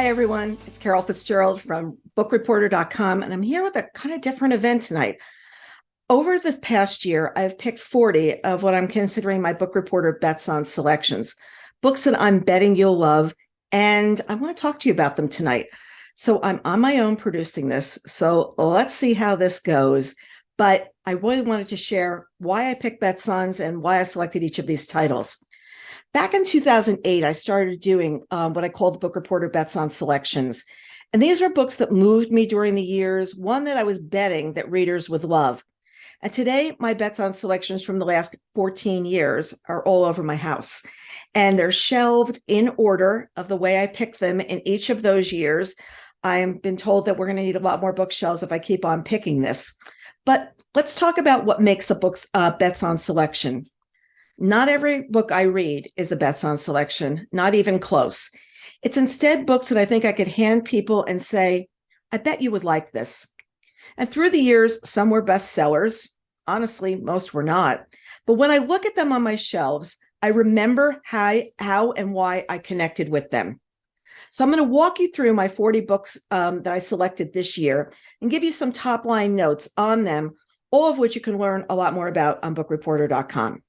Hi, everyone. It's Carol Fitzgerald from Bookreporter.com, and I'm here with a kind of different event tonight. Over this past year, I've picked 40 of what I'm considering my Book Reporter bets on selections, books that I'm betting you'll love, and I want to talk to you about them tonight. So I'm on my own producing this, so let's see how this goes. But I really wanted to share why I picked bets on and why I selected each of these titles. Back in 2008, I started doing what I call the Book Reporter Bets on Selections. And these were books that moved me during the years, one that I was betting that readers would love. And today, my bets on selections from the last 14 years are all over my house. And they're shelved in order of the way I picked them in each of those years. I've been told that we're going to need a lot more bookshelves if I keep on picking this. But let's talk about what makes a book's bets on selection. Not every book I read is a bets on selection, not even close. It's instead books that I think I could hand people and say, I bet you would like this. And through the years, some were bestsellers. Honestly, most were not. But when I look at them on my shelves, I remember how and why I connected with them. So I'm going to walk you through my 40 books that I selected this year and give you some top line notes on them, all of which you can learn a lot more about on bookreporter.com.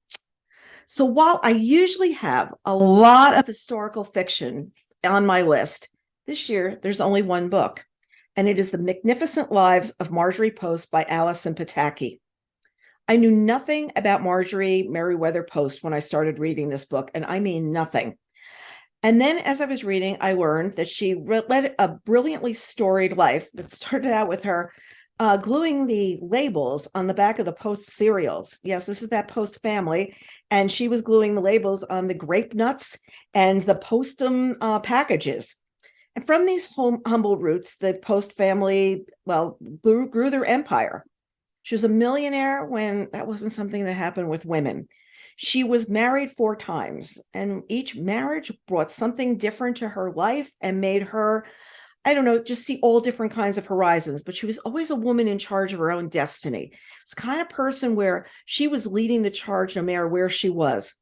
So while I usually have a lot of historical fiction on my list, this year there's only one book, and it is The Magnificent Lives of Marjorie Post by Allison Pataki. I knew nothing about Marjorie Merriweather Post when I started reading this book, and I mean nothing. And then as I was reading, I learned that she led a brilliantly storied life that started out with her gluing the labels on the back of the Post cereals. Yes, this is that Post family. And she was gluing the labels on the grape nuts and the Postum packages. And from these humble roots, the Post family, grew their empire. She was a millionaire when that wasn't something that happened with women. She was married 4 times, and each marriage brought something different to her life and made her, just see all different kinds of horizons. But she was always a woman in charge of her own destiny. It's the kind of person where she was leading the charge no matter where she was.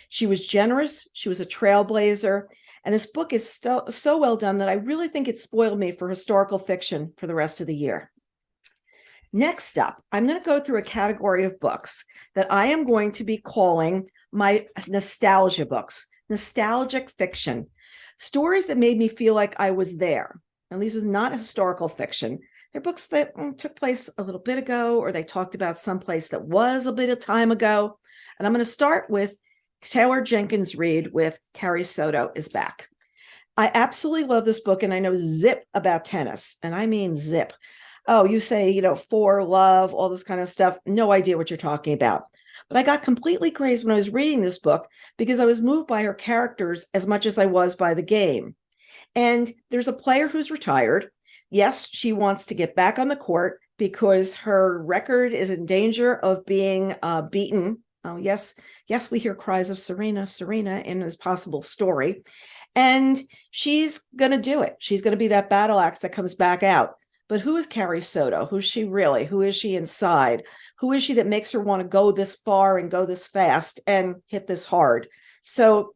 She was generous. She was a trailblazer. And this book is so well done that I really think it spoiled me for historical fiction for the rest of the year. Next up, I'm going to go through a category of books that I am going to be calling my nostalgia books, nostalgic fiction, stories that made me feel like I was there. And these are not historical fiction. They're books that took place a little bit ago, or they talked about someplace that was a bit of time ago. And I'm going to start with Taylor Jenkins Reid with Carrie Soto is Back. I absolutely love this book, and I know zip about tennis, and I mean zip. Oh, you say, for love, all this kind of stuff. No idea what you're talking about. But I got completely crazed when I was reading this book because I was moved by her characters as much as I was by the game. And there's a player who's retired. Yes, she wants to get back on the court because her record is in danger of being beaten. Oh, yes, we hear cries of Serena in this possible story. And she's going to do it. She's going to be that battle axe that comes back out. But who is Carrie Soto? Who's she really? Who is she inside? Who is she that makes her want to go this far and go this fast and hit this hard? So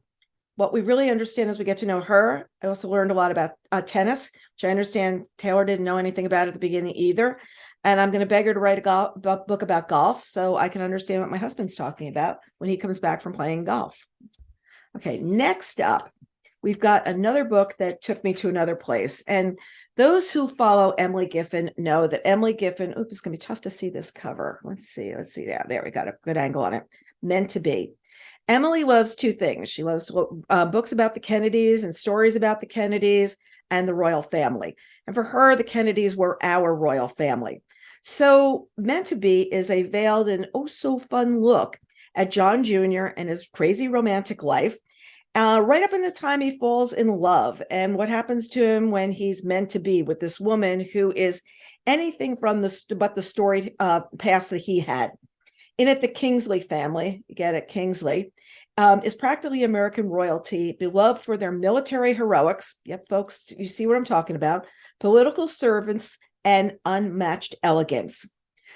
what we really understand as we get to know her, I also learned a lot about tennis, which I understand Taylor didn't know anything about at the beginning either. And I'm going to beg her to write a book about golf so I can understand what my husband's talking about when he comes back from playing golf. Okay, next up, we've got another book that took me to another place. And those who follow Emily Giffin know that Emily Giffin, it's going to be tough to see this cover. Let's see. Yeah, there, we got a good angle on it. Meant to Be. Emily loves 2 things. She loves books about the Kennedys and stories about the Kennedys and the royal family. And for her, the Kennedys were our royal family. So Meant to Be is a veiled and so fun look at John Jr. and his crazy romantic life. Right up in the time he falls in love and what happens to him when he's meant to be with this woman who is anything from the storied past that he had. In it, the Kingsley family, you get it, Kingsley, is practically American royalty, beloved for their military heroics. Yep, folks, you see what I'm talking about. Political servants and unmatched elegance.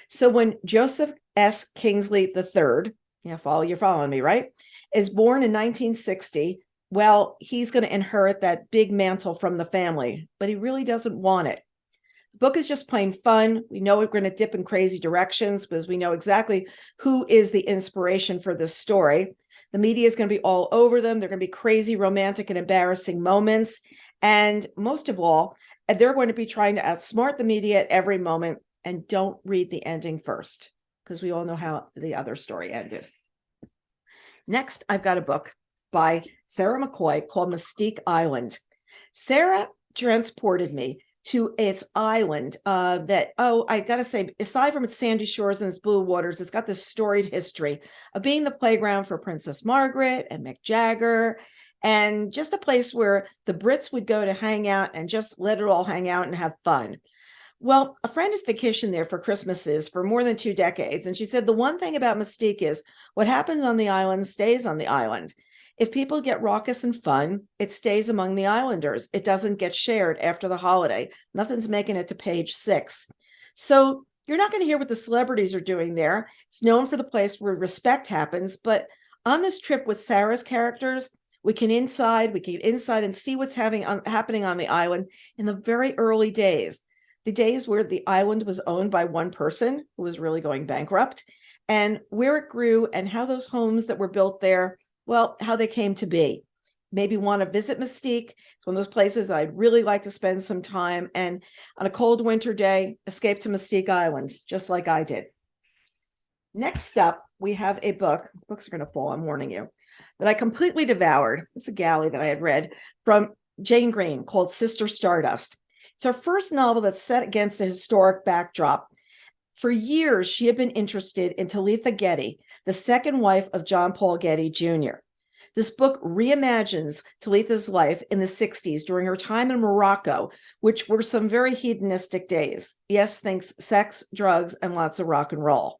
So when Joseph S. Kingsley III, you're following me, right, is born in 1960, well, he's going to inherit that big mantle from the family, but he really doesn't want it. The book is just plain fun. We know we're going to dip in crazy directions because we know exactly who is the inspiration for this story. The media is going to be all over them. They're going to be crazy, romantic, and embarrassing moments. And most of all, they're going to be trying to outsmart the media at every moment. And don't read the ending first, because we all know how the other story ended. Next, I've got a book by Sarah McCoy called Mystique Island. Sarah transported me to its island I got to say, aside from its sandy shores and its blue waters, it's got this storied history of being the playground for Princess Margaret and Mick Jagger, and just a place where the Brits would go to hang out and just let it all hang out and have fun. Well, a friend has vacationed there for Christmases for more than 2 decades, and she said the one thing about Mystique is what happens on the island stays on the island. If people get raucous and fun, it stays among the islanders. It doesn't get shared after the holiday. Nothing's making it to page 6. So you're not going to hear what the celebrities are doing there. It's known for the place where respect happens. But on this trip with Sarah's characters, we can get inside and see what's happening on the island in the very early days. The days where the island was owned by one person who was really going bankrupt, and where it grew and how those homes that were built there, well, how they came to be. Maybe want to visit Mystique. It's one of those places that I'd really like to spend some time, and on a cold winter day, escape to Mystique Island, just like I did. Next up, we have a book. Books are going to fall, I'm warning you, that I completely devoured. It's a galley that I had read from Jane Green called Sister Stardust. It's her first novel that's set against a historic backdrop. For years, she had been interested in Talitha Getty, the second wife of John Paul Getty Jr. This book reimagines Talitha's life in the 60s during her time in Morocco, which were some very hedonistic days. Yes, thanks sex, drugs, and lots of rock and roll.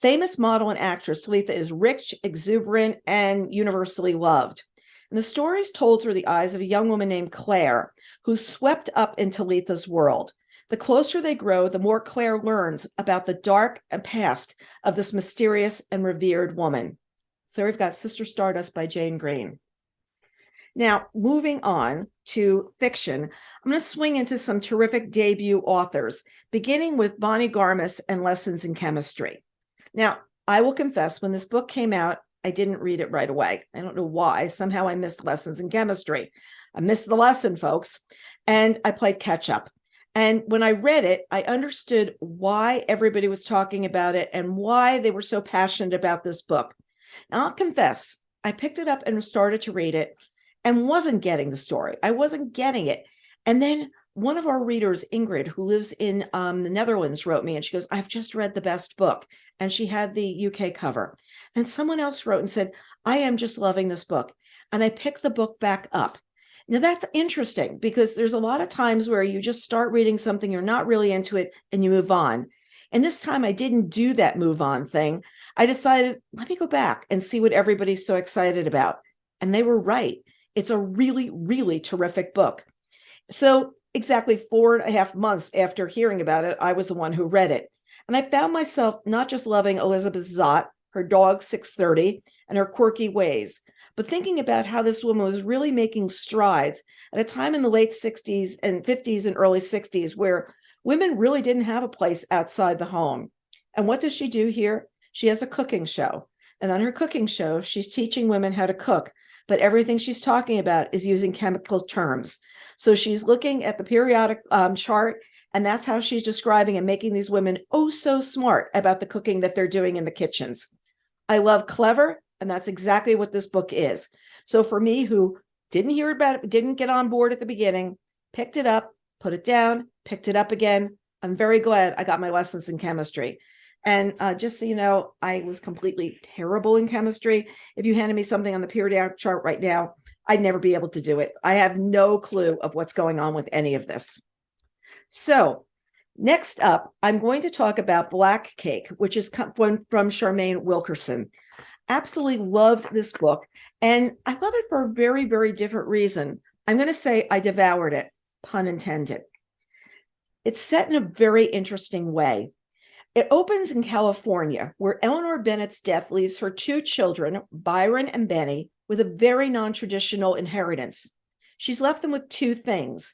Famous model and actress, Talitha is rich, exuberant, and universally loved. And the story is told through the eyes of a young woman named Claire, who's swept up in Talitha's world. The closer they grow, the more Claire learns about the dark past of this mysterious and revered woman. So we've got Sister Stardust by Jane Green. Now, moving on to fiction, I'm going to swing into some terrific debut authors, beginning with Bonnie Garmus and Lessons in Chemistry. Now, I will confess, when this book came out, I didn't read it right away. I don't know why. Somehow I missed Lessons in Chemistry. I missed the lesson, folks, and I played catch up. And when I read it, I understood why everybody was talking about it and why they were so passionate about this book. Now, I'll confess, I picked it up and started to read it and wasn't getting the story. I wasn't getting it. And then one of our readers, Ingrid, who lives in the Netherlands, wrote me and she goes, I've just read the best book. And she had the UK cover. And someone else wrote and said, I am just loving this book. And I picked the book back up. Now, that's interesting because there's a lot of times where you just start reading something, you're not really into it, and you move on. And this time I didn't do that move on thing. I decided, let me go back and see what everybody's so excited about. And they were right. It's a really, really terrific book. So exactly 4.5 months after hearing about it, I was the one who read it. And I found myself not just loving Elizabeth Zott, her dog 630, and her quirky ways, but thinking about how this woman was really making strides at a time in the late 60s and 50s and early 60s where women really didn't have a place outside the home. And what does she do here? She has a cooking show. And on her cooking show, she's teaching women how to cook, but everything she's talking about is using chemical terms. So she's looking at the periodic chart, and that's how she's describing and making these women oh so smart about the cooking that they're doing in the kitchens. I love clever, and that's exactly what this book is. So for me, who didn't hear about it, didn't get on board at the beginning, picked it up, put it down, picked it up again, I'm very glad I got my lessons in chemistry. And just so you know, I was completely terrible in chemistry. If you handed me something on the periodic chart right now, I'd never be able to do it. I have no clue of what's going on with any of this. So next up, I'm going to talk about Black Cake, which is from Charmaine Wilkerson. Absolutely loved this book. And I love it for a very, very different reason. I'm going to say I devoured it, pun intended. It's set in a very interesting way. It opens in California, where Eleanor Bennett's death leaves her 2 children, Byron and Benny, with a very non-traditional inheritance. She's left them with two things: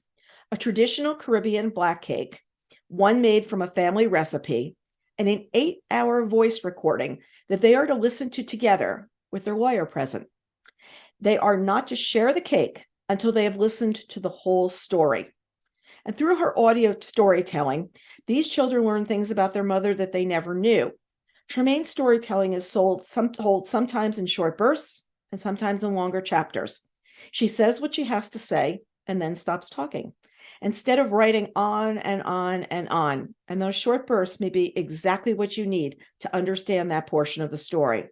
a traditional Caribbean black cake, one made from a family recipe, and an 8-hour voice recording that they are to listen to together with their lawyer present. They are not to share the cake until they have listened to the whole story. And through her audio storytelling, these children learn things about their mother that they never knew. Charmaine's storytelling is told sometimes in short bursts and sometimes in longer chapters. She says what she has to say and then stops talking, instead of writing on and on and on. And those short bursts may be exactly what you need to understand that portion of the story.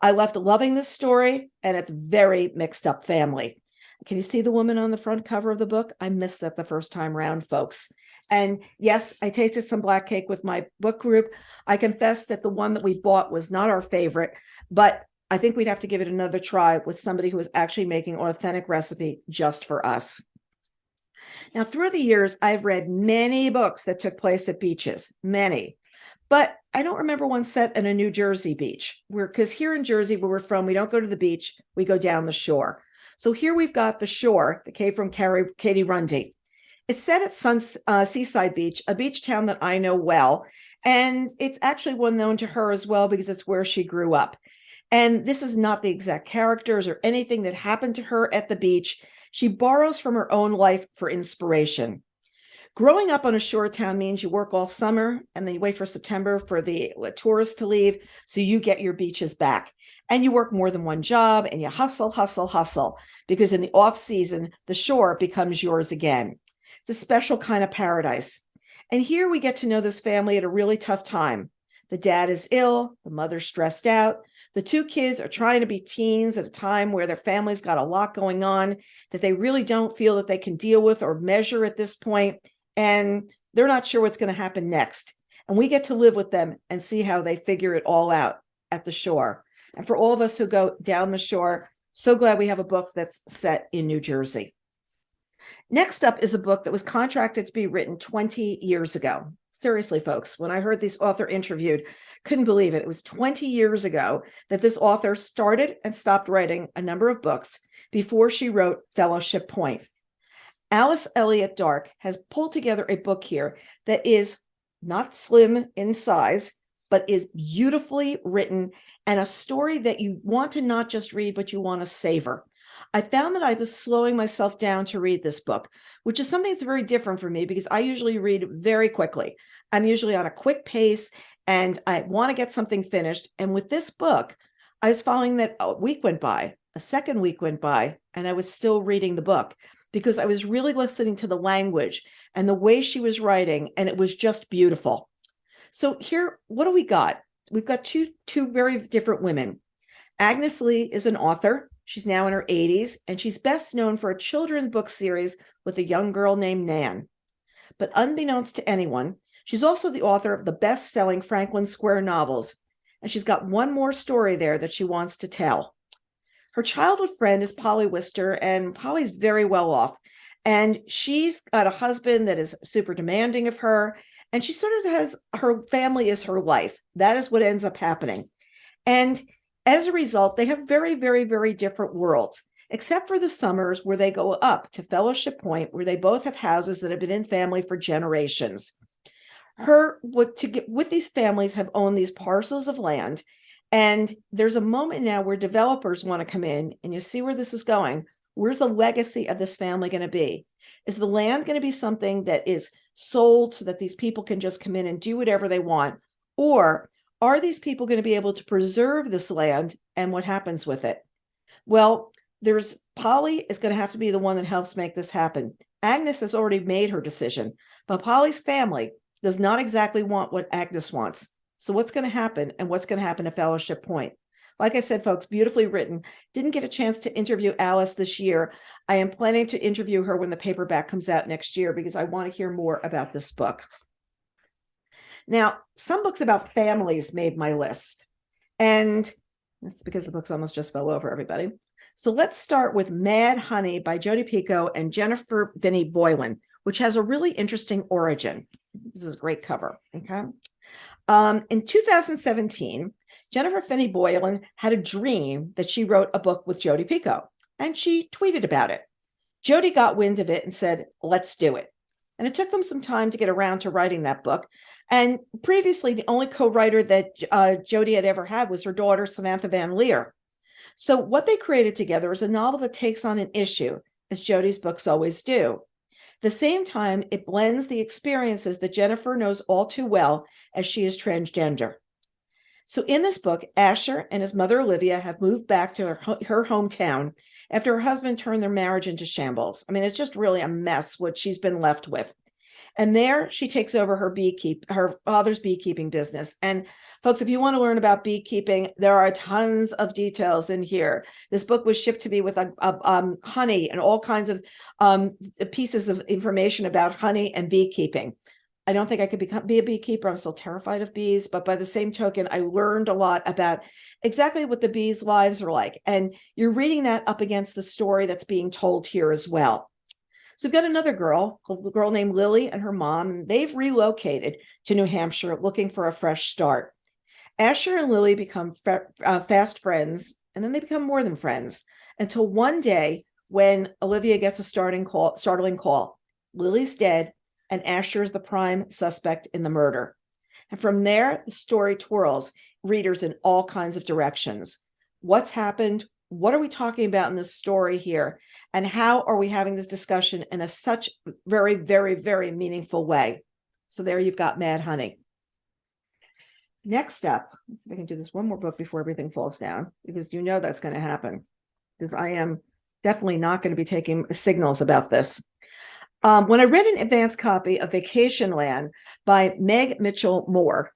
I left loving this story, and it's very mixed up family. Can you see the woman on the front cover of the book? I missed that the first time around, folks. And yes, I tasted some black cake with my book group. I confess that the one that we bought was not our favorite, but I think we'd have to give it another try with somebody who is actually making an authentic recipe just for us. Now, through the years, I've read many books that took place at beaches, many. But I don't remember one set in a New Jersey beach, because here in Jersey, where we're from, we don't go to the beach, we go down the shore. So here we've got The Shore, that came from Katie Runde. It's set at Seaside Beach, a beach town that I know well. And it's actually well known to her as well because it's where she grew up. And this is not the exact characters or anything that happened to her at the beach. She borrows from her own life for inspiration. Growing up on a shore town means you work all summer and then you wait for September for the tourists to leave so you get your beaches back. And you work more than one job and you hustle, hustle, hustle, because in the off season, the shore becomes yours again. It's a special kind of paradise. And here we get to know this family at a really tough time. The dad is ill, the mother's stressed out. The two kids are trying to be teens at a time where their family's got a lot going on that they really don't feel that they can deal with or measure at this point. And they're not sure what's going to happen next. And we get to live with them and see how they figure it all out at the shore. And for all of us who go down the shore, so glad we have a book that's set in New Jersey. Next up is a book that was contracted to be written 20 years ago. Seriously, folks, when I heard this author interviewed, couldn't believe it. It was 20 years ago that this author started and stopped writing a number of books before she wrote Fellowship Point. Alice Elliott Dark has pulled together a book here that is not slim in size, but is beautifully written and a story that you want to not just read, but you want to savor. I found that I was slowing myself down to read this book, which is something that's very different for me because I usually read very quickly. I'm usually on a quick pace and I want to get something finished. And with this book, I was following that a week went by, a second week went by, and I was still reading the book because I was really listening to the language and the way she was writing, and it was just beautiful. So here, what do we got? We've got two very different women. Agnes Lee is an author. She's now in her 80s, and she's best known for a children's book series with a young girl named Nan. But unbeknownst to anyone, she's also the author of the best-selling Franklin Square novels, and she's got one more story there that she wants to tell. Her childhood friend is Polly Wister, and Polly's very well off, and she's got a husband that is super demanding of her, and she sort of has her family is her life. That is what ends up happening. And as a result, they have very, very, very different worlds, except for the summers where they go up to Fellowship Point, where they both have houses that have been in family for generations. With these families have owned these parcels of land. And there's a moment now where developers want to come in, and you see where this is going. Where's the legacy of this family going to be? Is the land going to be something that is sold so that these people can just come in and do whatever they want? Or are these people going to be able to preserve this land and what happens with it? Well, Polly is going to have to be the one that helps make this happen. Agnes has already made her decision, but Polly's family does not exactly want what Agnes wants. So what's going to happen and what's going to happen at Fellowship Point? Like I said, folks, beautifully written. Didn't get a chance to interview Alice this year. I am planning to interview her when the paperback comes out next year because I want to hear more about this book. Now, some books about families made my list, and that's because the books almost just fell over everybody. So let's start with Mad Honey by Jodi Picoult and Jennifer Finney Boylan, which has a really interesting origin. This is a great cover. Okay. In 2017, Jennifer Finney Boylan had a dream that she wrote a book with Jodi Picoult, and she tweeted about it. Jodi got wind of it and said, let's do it. And it took them some time to get around to writing that book. And previously, the only co-writer that Jodi had ever had was her daughter, Samantha Van Leer. So what they created together is a novel that takes on an issue, as Jodi's books always do. At the same time, it blends the experiences that Jennifer knows all too well, as she is transgender. So in this book, Asher and his mother, Olivia, have moved back to her hometown after her husband turned their marriage into shambles. I mean, it's just really a mess what she's been left with. And there she takes over her father's beekeeping business. And folks, if you want to learn about beekeeping, there are tons of details in here. This book was shipped to me with honey and all kinds of pieces of information about honey and beekeeping. I don't think I could be a beekeeper. I'm still terrified of bees, but by the same token, I learned a lot about exactly what the bees' lives are like. And you're reading that up against the story that's being told here as well. So we've got another girl, a girl named Lily, and her mom, and they've relocated to New Hampshire looking for a fresh start. Asher and Lily become fast friends, and then they become more than friends until one day when Olivia gets a startling call. Lily's dead, and Asher is the prime suspect in the murder. And from there, the story twirls readers in all kinds of directions. What's happened? What are we talking about in this story here? And how are we having this discussion in such very, very, very meaningful way? So there you've got Mad Honey. Next up, let's see if I can do this one more book before everything falls down, because you know that's going to happen, because I am definitely not going to be taking signals about this. When I read an advance copy of Vacationland by Meg Mitchell-Moore,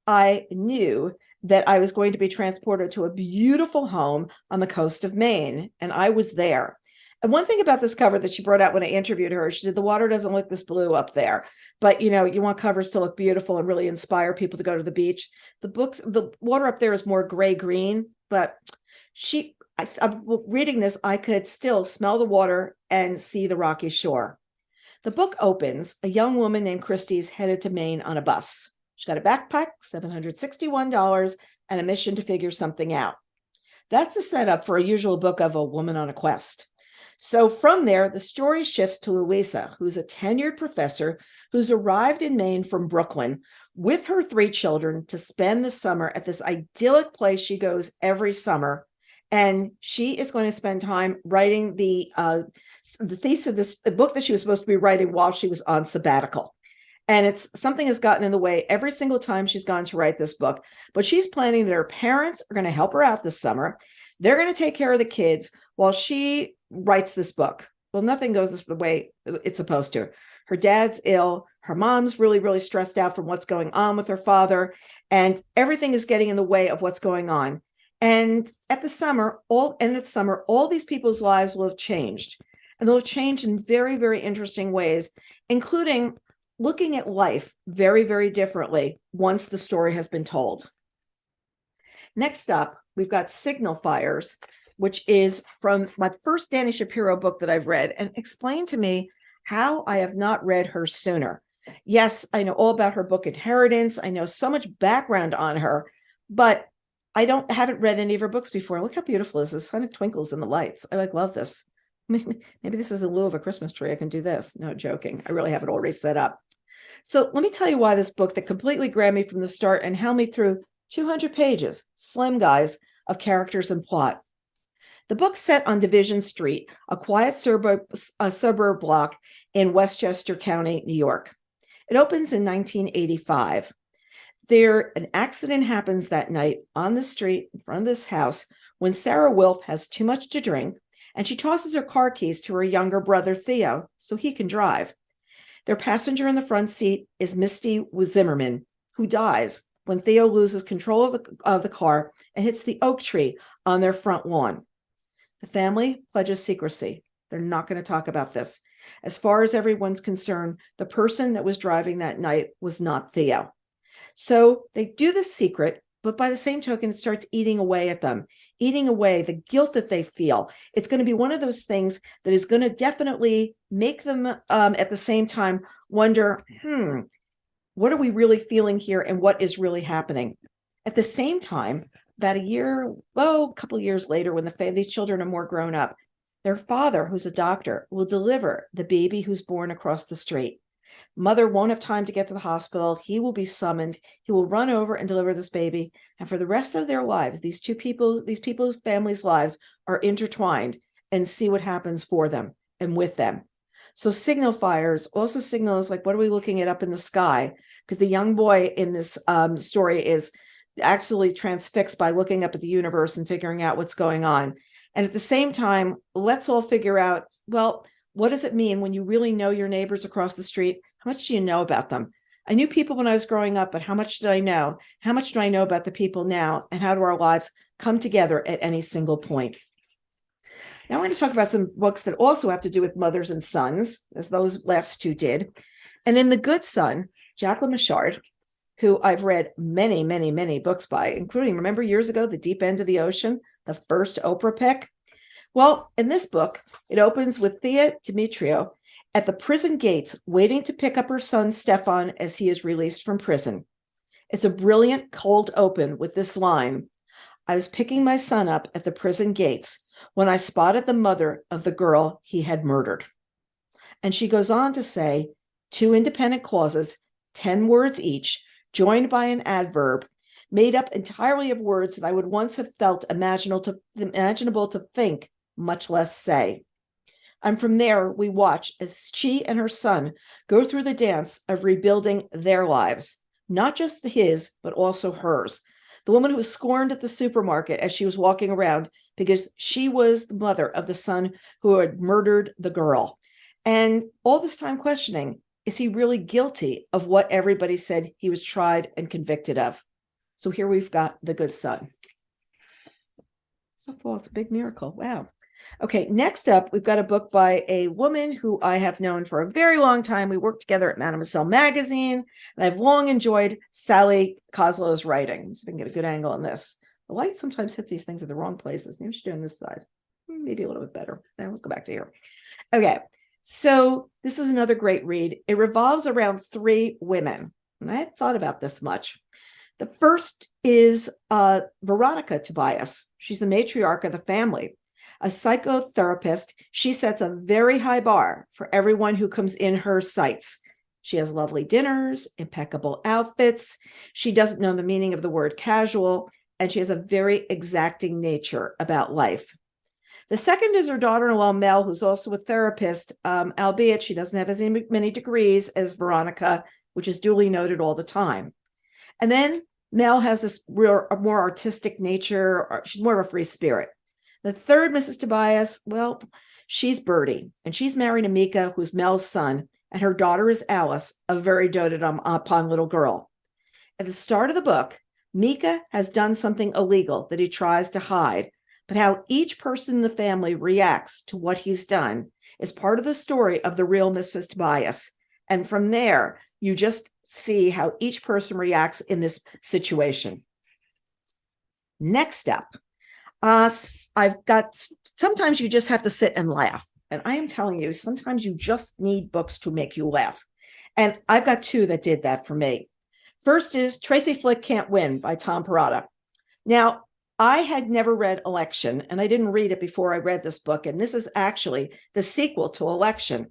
I knew that I was going to be transported to a beautiful home on the coast of Maine, and I was there. And one thing about this cover that she brought out when I interviewed her, she said, the water doesn't look this blue up there, but you want covers to look beautiful and really inspire people to go to the beach. The water up there is more gray-green, but I'm reading this, I could still smell the water and see the rocky shore. The book opens, a young woman named Christie's headed to Maine on a bus. She's got a backpack, $761, and a mission to figure something out. That's the setup for a usual book of a woman on a quest. So from there, the story shifts to Louisa, who's a tenured professor who's arrived in Maine from Brooklyn with her 3 children to spend the summer at this idyllic place she goes every summer. And she is going to spend time writing the thesis of this book that she was supposed to be writing while she was on sabbatical. And something has gotten in the way every single time she's gone to write this book. But she's planning that her parents are going to help her out this summer. They're going to take care of the kids while she writes this book. Well, nothing goes the way it's supposed to. Her dad's ill. Her mom's really, really stressed out from what's going on with her father. And everything is getting in the way of what's going on. And at the summer, all these people's lives will have changed. And they'll have changed in very, very interesting ways, including looking at life very, very differently once the story has been told. Next up, we've got Signal Fires, which is from my first Dani Shapiro book that I've read, and explain to me how I have not read her sooner. Yes, I know all about her book Inheritance. I know so much background on her, but I haven't read any of her books before. Look how beautiful this is. It kind of twinkles in the lights. I love this. Maybe this is in lieu of a Christmas tree. I can do this. No, joking. I really have it already set up. So let me tell you why this book that completely grabbed me from the start and held me through 200 pages, slim guys, of characters and plot. The book's set on Division Street, a quiet suburb block in Westchester County, New York. It opens in 1985. An accident happens that night on the street in front of this house when Sarah Wilf has too much to drink, and she tosses her car keys to her younger brother, Theo, so he can drive. Their passenger in the front seat is Misty Zimmerman, who dies when Theo loses control of the car and hits the oak tree on their front lawn. The family pledges secrecy. They're not going to talk about this. As far as everyone's concerned, the person that was driving that night was not Theo. So they do the secret, but by the same token, it starts eating away at them, eating away the guilt that they feel. It's going to be one of those things that is going to definitely make them at the same time wonder, what are we really feeling here and what is really happening? At the same time, about a couple of years later, when these children are more grown up, their father, who's a doctor, will deliver the baby who's born across the street. Mother won't have time to get to the hospital. He will be summoned. He will run over and deliver this baby. And for the rest of their lives, these people's families' lives are intertwined, and see what happens for them and with them. So signal fires also signals like, what are we looking at up in the sky? Because the young boy in this story is actually transfixed by looking up at the universe and figuring out what's going on. And at the same time, let's all figure out, well, what does it mean when you really know your neighbors across the street? How much do you know about them? I knew people when I was growing up, but how much did I know? How much do I know about the people now? And how do our lives come together at any single point? Now I'm going to talk about some books that also have to do with mothers and sons, as those last two did. And in The Good Son, Jacquelyn Mitchard, who I've read many, many, many books by, including, remember years ago, The Deep End of the Ocean, the first Oprah pick? Well, in this book, it opens with Thea Demetrio at the prison gates, waiting to pick up her son, Stefan, as he is released from prison. It's a brilliant cold open with this line: I was picking my son up at the prison gates when I spotted the mother of the girl he had murdered. And she goes on to say, 2 independent clauses, 10 words each, joined by an adverb, made up entirely of words that I would once have felt imaginable to think, much less say. And from there, we watch as she and her son go through the dance of rebuilding their lives, not just his, but also hers. The woman who was scorned at the supermarket as she was walking around because she was the mother of the son who had murdered the girl. And all this time questioning, is he really guilty of what everybody said he was tried and convicted of? So here we've got The Good Son. So far, it's a big miracle. Wow. Okay, next up, we've got a book by a woman who I have known for a very long time. We worked together at Mademoiselle magazine, and I've long enjoyed Sally Koslow's writing. So we can get a good angle on this. The light sometimes hits these things at the wrong places. Maybe we should do on this side. Maybe a little bit better. Now let's go back to here. Okay, so this is another great read. It revolves around 3 women, and I hadn't thought about this much. The first is Veronica Tobias. She's the matriarch of the family. A psychotherapist, she sets a very high bar for everyone who comes in her sights. She has lovely dinners, impeccable outfits. She doesn't know the meaning of the word casual, and she has a very exacting nature about life. The second is her daughter-in-law, Mel, who's also a therapist, albeit she doesn't have as many degrees as Veronica, which is duly noted all the time. And then Mel has this more artistic nature. She's more of a free spirit. The third, Mrs. Tobias, well, she's Birdie, and she's married to Mika, who's Mel's son, and her daughter is Alice, a very doted upon little girl. At the start of the book, Mika has done something illegal that he tries to hide, but how each person in the family reacts to what he's done is part of the story of the real Mrs. Tobias. And from there, you just see how each person reacts in this situation. Next up, I've got, sometimes you just have to sit and laugh. And I am telling you, sometimes you just need books to make you laugh. And I've got 2 that did that for me. First is Tracy Flick Can't Win by Tom Perrotta. Now, I had never read Election, and I didn't read it before I read this book. And this is actually the sequel to Election.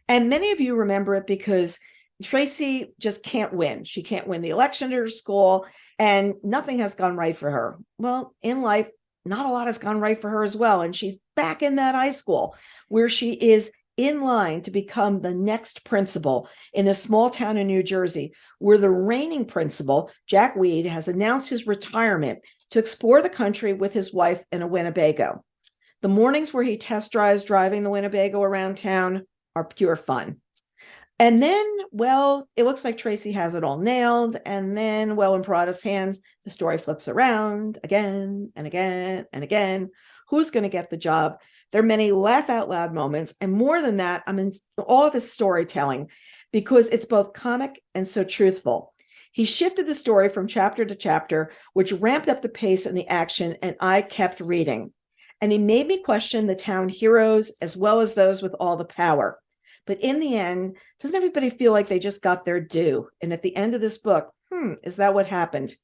And many of you remember it because Tracy just can't win. She can't win the election at her school, and nothing has gone right for her. Well, in life, not a lot has gone right for her as well. And she's back in that high school where she is in line to become the next principal in a small town in New Jersey, where the reigning principal, Jack Reid, has announced his retirement to explore the country with his wife in a Winnebago. The mornings where he test drives driving the Winnebago around town are pure fun. And then, well, it looks like Tracy has it all nailed. And then, well, in Perrotta's hands, the story flips around again and again and again. Who's going to get the job? There are many laugh out loud moments. And more than that, I'm in all of his storytelling because it's both comic and so truthful. He shifted the story from chapter to chapter, which ramped up the pace and the action, and I kept reading. And he made me question the town heroes as well as those with all the power. But in the end, doesn't everybody feel like they just got their due? And at the end of this book, is that what happened?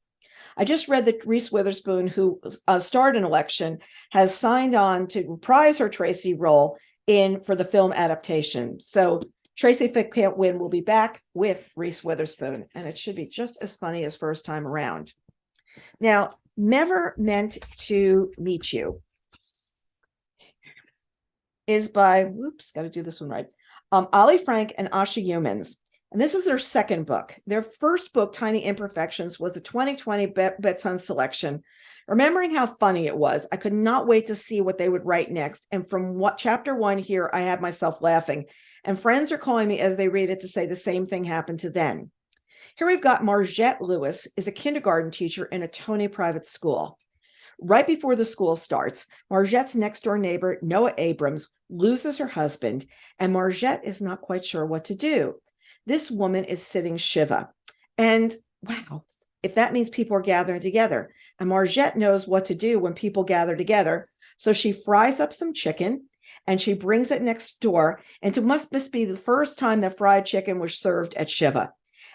I just read that Reese Witherspoon, who starred in Election, has signed on to reprise her Tracy role for the film adaptation. So Tracy Can't Win will be back with Reese Witherspoon, and it should be just as funny as first time around. Now, Never Meant to Meet You is by, got to do this one right, Ollie Frank and Asha Humans. And this is their second book. Their first book, Tiny Imperfections, was a 2020 Bets on Selection. Remembering how funny it was, I could not wait to see what they would write next. And from chapter 1 here, I had myself laughing. And friends are calling me as they read it to say the same thing happened to them. Here we've got Marjette Lewis is a kindergarten teacher in a Tony private school. Right before the school starts, Marjette's next door neighbor, Noah Abrams, loses her husband, and Marjette is not quite sure what to do. This woman is sitting Shiva. And wow, if that means people are gathering together. And Marjette knows what to do when people gather together. So she fries up some chicken and she brings it next door. And it must be the first time that fried chicken was served at Shiva.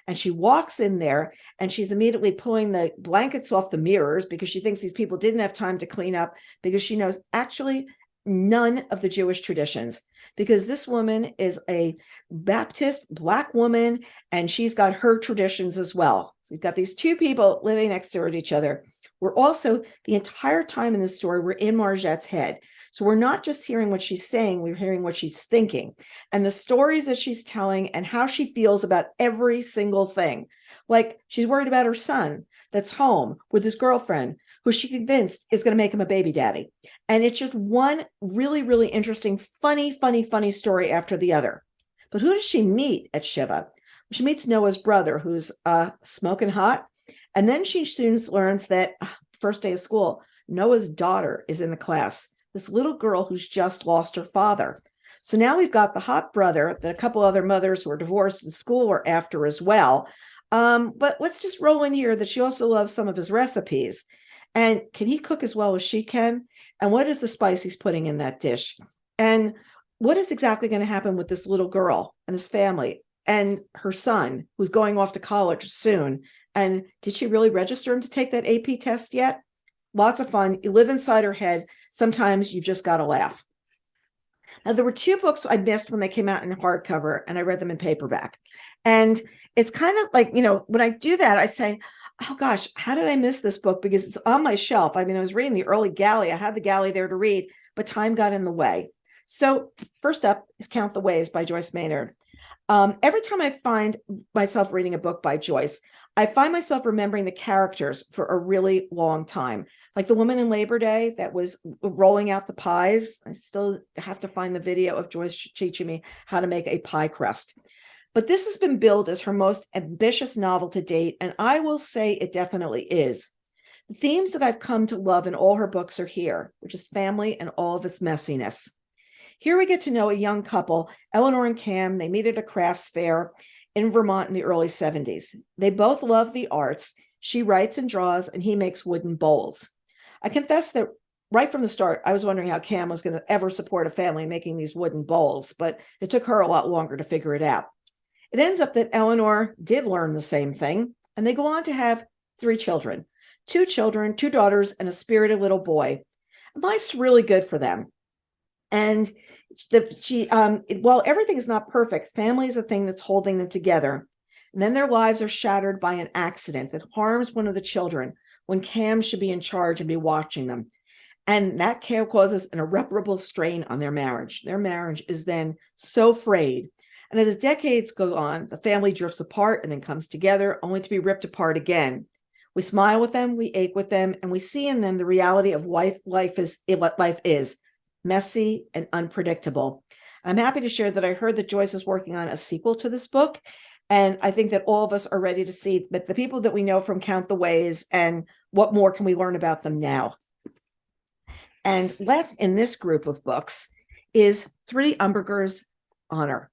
And she walks in there and she's immediately pulling the blankets off the mirrors because she thinks these people didn't have time to clean up, because she knows actually none of the Jewish traditions, because this woman is a Baptist Black woman and she's got her traditions as well. So you've got these two people living next door to each other. We're also, the entire time in this story, we're in Marjette's head. So we're not just hearing what she's saying, we're hearing what she's thinking and the stories that she's telling and how she feels about every single thing. Like she's worried about her son that's home with his girlfriend, who she convinced is going to make him a baby daddy. And it's just one really, really interesting, funny story after the other. But who does she meet at Shiva? She meets Noah's brother, who's smoking hot. And then she soon learns that first day of school, Noah's daughter is in the class, this little girl who's just lost her father. So now we've got the hot brother that a couple other mothers who are divorced in school were after as well. But let's just roll in here that she also loves some of his recipes. And can he cook as well as she can? And what is the spice he's putting in that dish? And what is exactly going to happen with this little girl and this family and her son, who's going off to college soon? And did she really register him to take that AP test yet? Lots of fun. You live inside her head. Sometimes you've just got to laugh. Now, there were two books I missed when they came out in hardcover, and I read them in paperback. And it's kind of like, when I do that, I say, oh gosh, how did I miss this book? Because it's on my shelf. I mean, I was reading the early galley. I had the galley there to read, but time got in the way. So first up is Count the Ways by Joyce Maynard. Every time I find myself reading a book by Joyce, I find myself remembering the characters for a really long time. Like the woman in Labor Day that was rolling out the pies. I still have to find the video of Joyce teaching me how to make a pie crust. But this has been billed as her most ambitious novel to date, and I will say it definitely is. The themes that I've come to love in all her books are here, which is family and all of its messiness. Here we get to know a young couple, Eleanor and Cam. They meet at a crafts fair in Vermont in the early 70s. They both love the arts. She writes and draws, and he makes wooden bowls. I confess that right from the start, I was wondering how Cam was going to ever support a family making these wooden bowls, but it took her a lot longer to figure it out. It ends up that Eleanor did learn the same thing, and they go on to have 3 children, 2 daughters, and a spirited little boy. And life's really good for them. And while everything is not perfect, family is a thing that's holding them together. And then their lives are shattered by an accident that harms one of the children when Cam should be in charge and be watching them. And that causes an irreparable strain on their marriage. Their marriage is then so frayed. And as the decades go on, the family drifts apart and then comes together, only to be ripped apart again. We smile with them, we ache with them, and we see in them the reality of what life is, messy and unpredictable. I'm happy to share that I heard that Joyce is working on a sequel to this book, and I think that all of us are ready to see that the people that we know from Count the Ways and what more can we learn about them now. And last in this group of books is Three Umberger's Honor.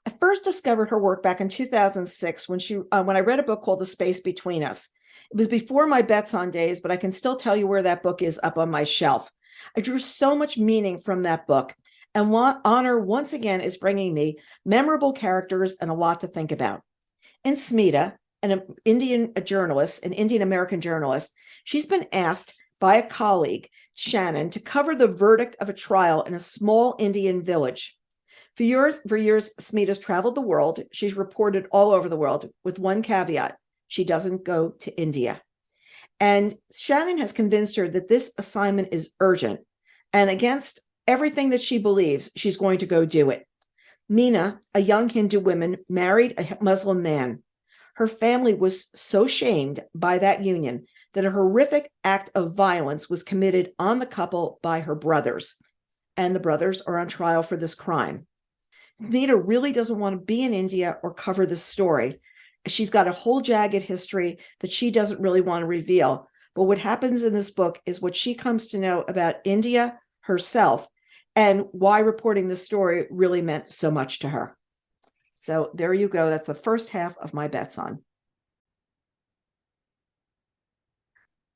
I first discovered her work back in 2006 when I read a book called The Space Between Us. It was before my bets on days, but I can still tell you where that book is up on my shelf. I drew so much meaning from that book, and Honor once again is bringing me memorable characters and a lot to think about. In Smita, an Indian journalist, an Indian American journalist. She's been asked by a colleague, Shannon, to cover the verdict of a trial in a small Indian village. For years, Smita's traveled the world. She's reported all over the world with one caveat: she doesn't go to India. And Shannon has convinced her that this assignment is urgent, and against everything that she believes, she's going to go do it. Meena, a young Hindu woman, married a Muslim man. Her family was so shamed by that union that a horrific act of violence was committed on the couple by her brothers, and the brothers are on trial for this crime. Meena really doesn't want to be in India or cover this story. She's got a whole jagged history that she doesn't really want to reveal. But what happens in this book is what she comes to know about India herself and why reporting this story really meant so much to her. So there you go. That's the first half of my bets on.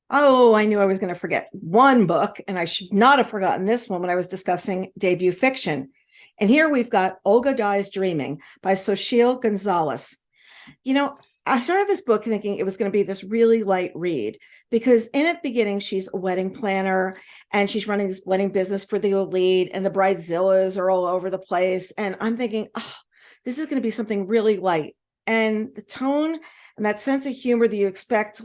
Oh, I knew I was going to forget one book, and I should not have forgotten this one when I was discussing debut fiction. And here we've got Olga Dies Dreaming by Xochitl Gonzalez. You know, I started this book thinking it was going to be this really light read because in the beginning, she's a wedding planner and she's running this wedding business for the elite, and the bridezillas are all over the place. And I'm thinking, oh, this is going to be something really light. And the tone and that sense of humor that you expect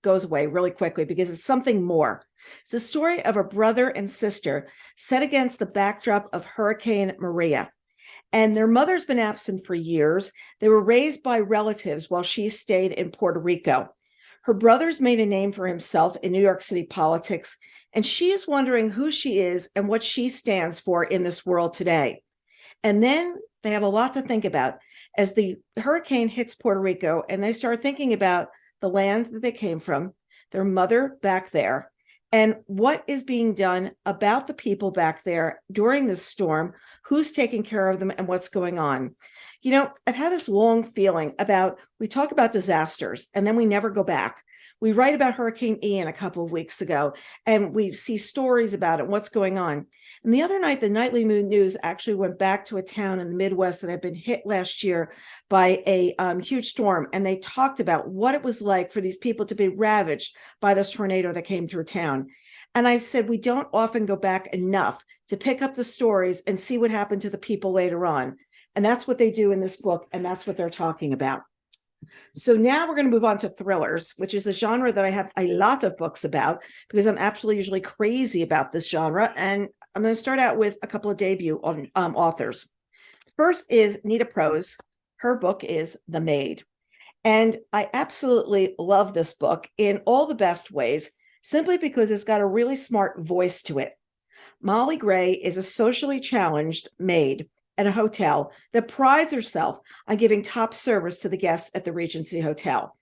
goes away really quickly because it's something more. It's the story of a brother and sister set against the backdrop of Hurricane Maria. And their mother's been absent for years. They were raised by relatives while she stayed in Puerto Rico. Her brother's made a name for himself in New York City politics, and she is wondering who she is and what she stands for in this world today. And then they have a lot to think about as the hurricane hits Puerto Rico, and they start thinking about the land that they came from, their mother back there, and what is being done about the people back there during this storm, who's taking care of them, and what's going on. You know, I've had this long feeling about, we talk about disasters, and then we never go back. We write about Hurricane Ian a couple of weeks ago, and we see stories about it, what's going on. And the other night, the Nightly News actually went back to a town in the Midwest that had been hit last year by a huge storm, and they talked about what it was like for these people to be ravaged by this tornado that came through town. And I said, we don't often go back enough to pick up the stories and see what happened to the people later on. And that's what they do in this book, and that's what they're talking about. So now we're going to move on to thrillers, which is a genre that I have a lot of books about because I'm absolutely usually crazy about this genre. And I'm going to start out with a couple of debut authors. First is Nita Prose. Her book is The Maid. And I absolutely love this book in all the best ways, simply because it's got a really smart voice to it. Molly Gray is a socially challenged maid at a hotel that prides herself on giving top service to the guests at the Regency Hotel.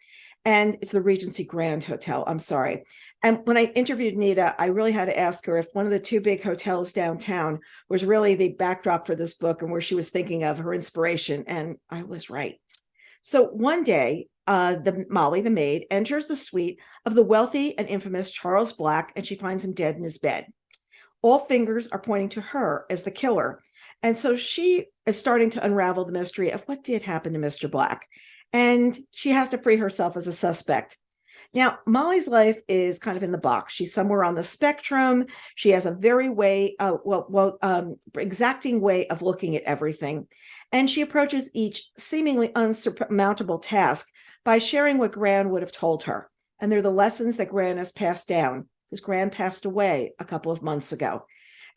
And it's the Regency Grand Hotel, I'm sorry. And when I interviewed Nita, I really had to ask her if one of the two big hotels downtown was really the backdrop for this book and where she was thinking of her inspiration. And I was right. So one day, Molly, the maid, enters the suite of the wealthy and infamous Charles Black, and she finds him dead in his bed. All fingers are pointing to her as the killer. And so she is starting to unravel the mystery of what did happen to Mr. Black. And she has to free herself as a suspect. Now, Molly's life is kind of in the box. She's somewhere on the spectrum. She has a very exacting way of looking at everything. And she approaches each seemingly unsurmountable task by sharing what Gran would have told her. And they're the lessons that Gran has passed down, because Gran passed away a couple of months ago.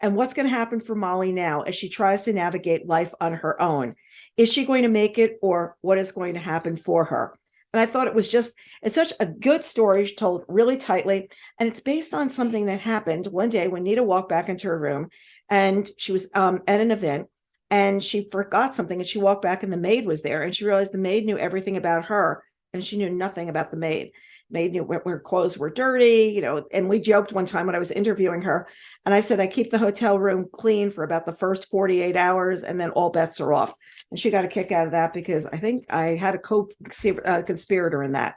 And what's going to happen for Molly now as she tries to navigate life on her own? Is she going to make it, or what is going to happen for her? And I thought it's such a good story told really tightly. And it's based on something that happened one day when Nita walked back into her room and she was at an event and she forgot something and she walked back and the maid was there and she realized the maid knew everything about her and she knew nothing about the maid. Maid knew where clothes were dirty, and we joked one time when I was interviewing her and I said, I keep the hotel room clean for about the first 48 hours and then all bets are off. And she got a kick out of that because I think I had a co-conspirator in that.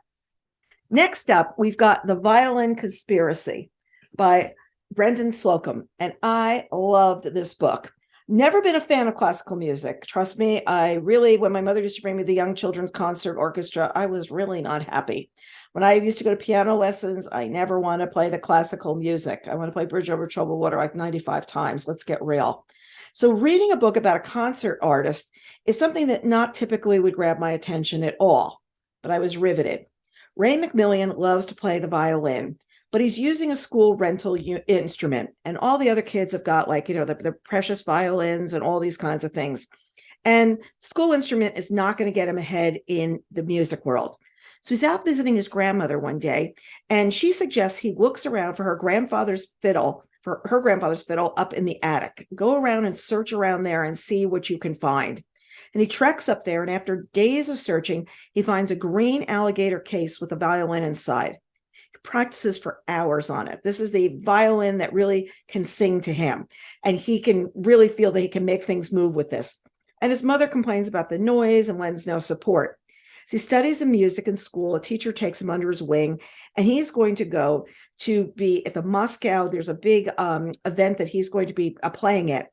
Next up, we've got The Violin Conspiracy by Brendan Slocum. And I loved this book. Never been a fan of classical music. Trust me, when my mother used to bring me the Young Children's Concert Orchestra, I was really not happy. When I used to go to piano lessons, I never want to play the classical music. I want to play Bridge Over Troubled Water like 95 times. Let's get real. So reading a book about a concert artist is something that not typically would grab my attention at all, but I was riveted. Ray McMillan loves to play the violin, but he's using a school rental instrument, and all the other kids have got the precious violins and all these kinds of things. And school instrument is not going to get him ahead in the music world. So he's out visiting his grandmother one day, and she suggests he looks around for her grandfather's fiddle up in the attic. Go around and search around there and see what you can find. And he treks up there, and after days of searching, he finds a green alligator case with a violin inside. He practices for hours on it. This is the violin that really can sing to him, and he can really feel that he can make things move with this. And his mother complains about the noise and lends no support. As he studies the music in school, a teacher takes him under his wing, and he's going to go to be at the Moscow. There's a big event that he's going to be playing at.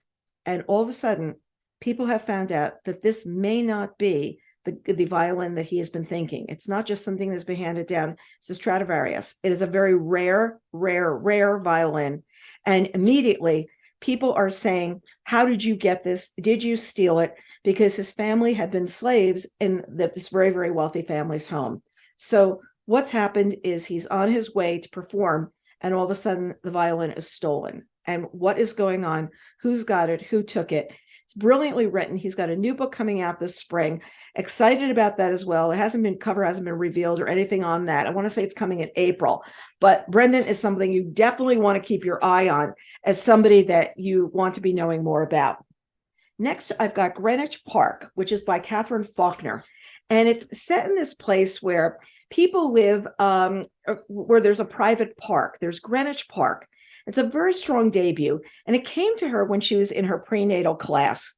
And all of a sudden, people have found out that this may not be the violin that he has been thinking. It's not just something that's been handed down. It's a Stradivarius. It is a very rare violin. And immediately, people are saying, how did you get this? Did you steal it? Because his family had been slaves in this very, very wealthy family's home. So what's happened is he's on his way to perform, and all of a sudden the violin is stolen. And what is going on? Who's got it? Who took it? It's brilliantly written. He's got a new book coming out this spring. Excited about that as well. Cover hasn't been revealed or anything on that. I want to say it's coming in April. But Brendan is something you definitely want to keep your eye on as somebody that you want to be knowing more about. Next, I've got Greenwich Park, which is by Catherine Faulkner. And it's set in this place where people live, where there's a private park. There's Greenwich Park. It's a very strong debut, and it came to her when she was in her prenatal class.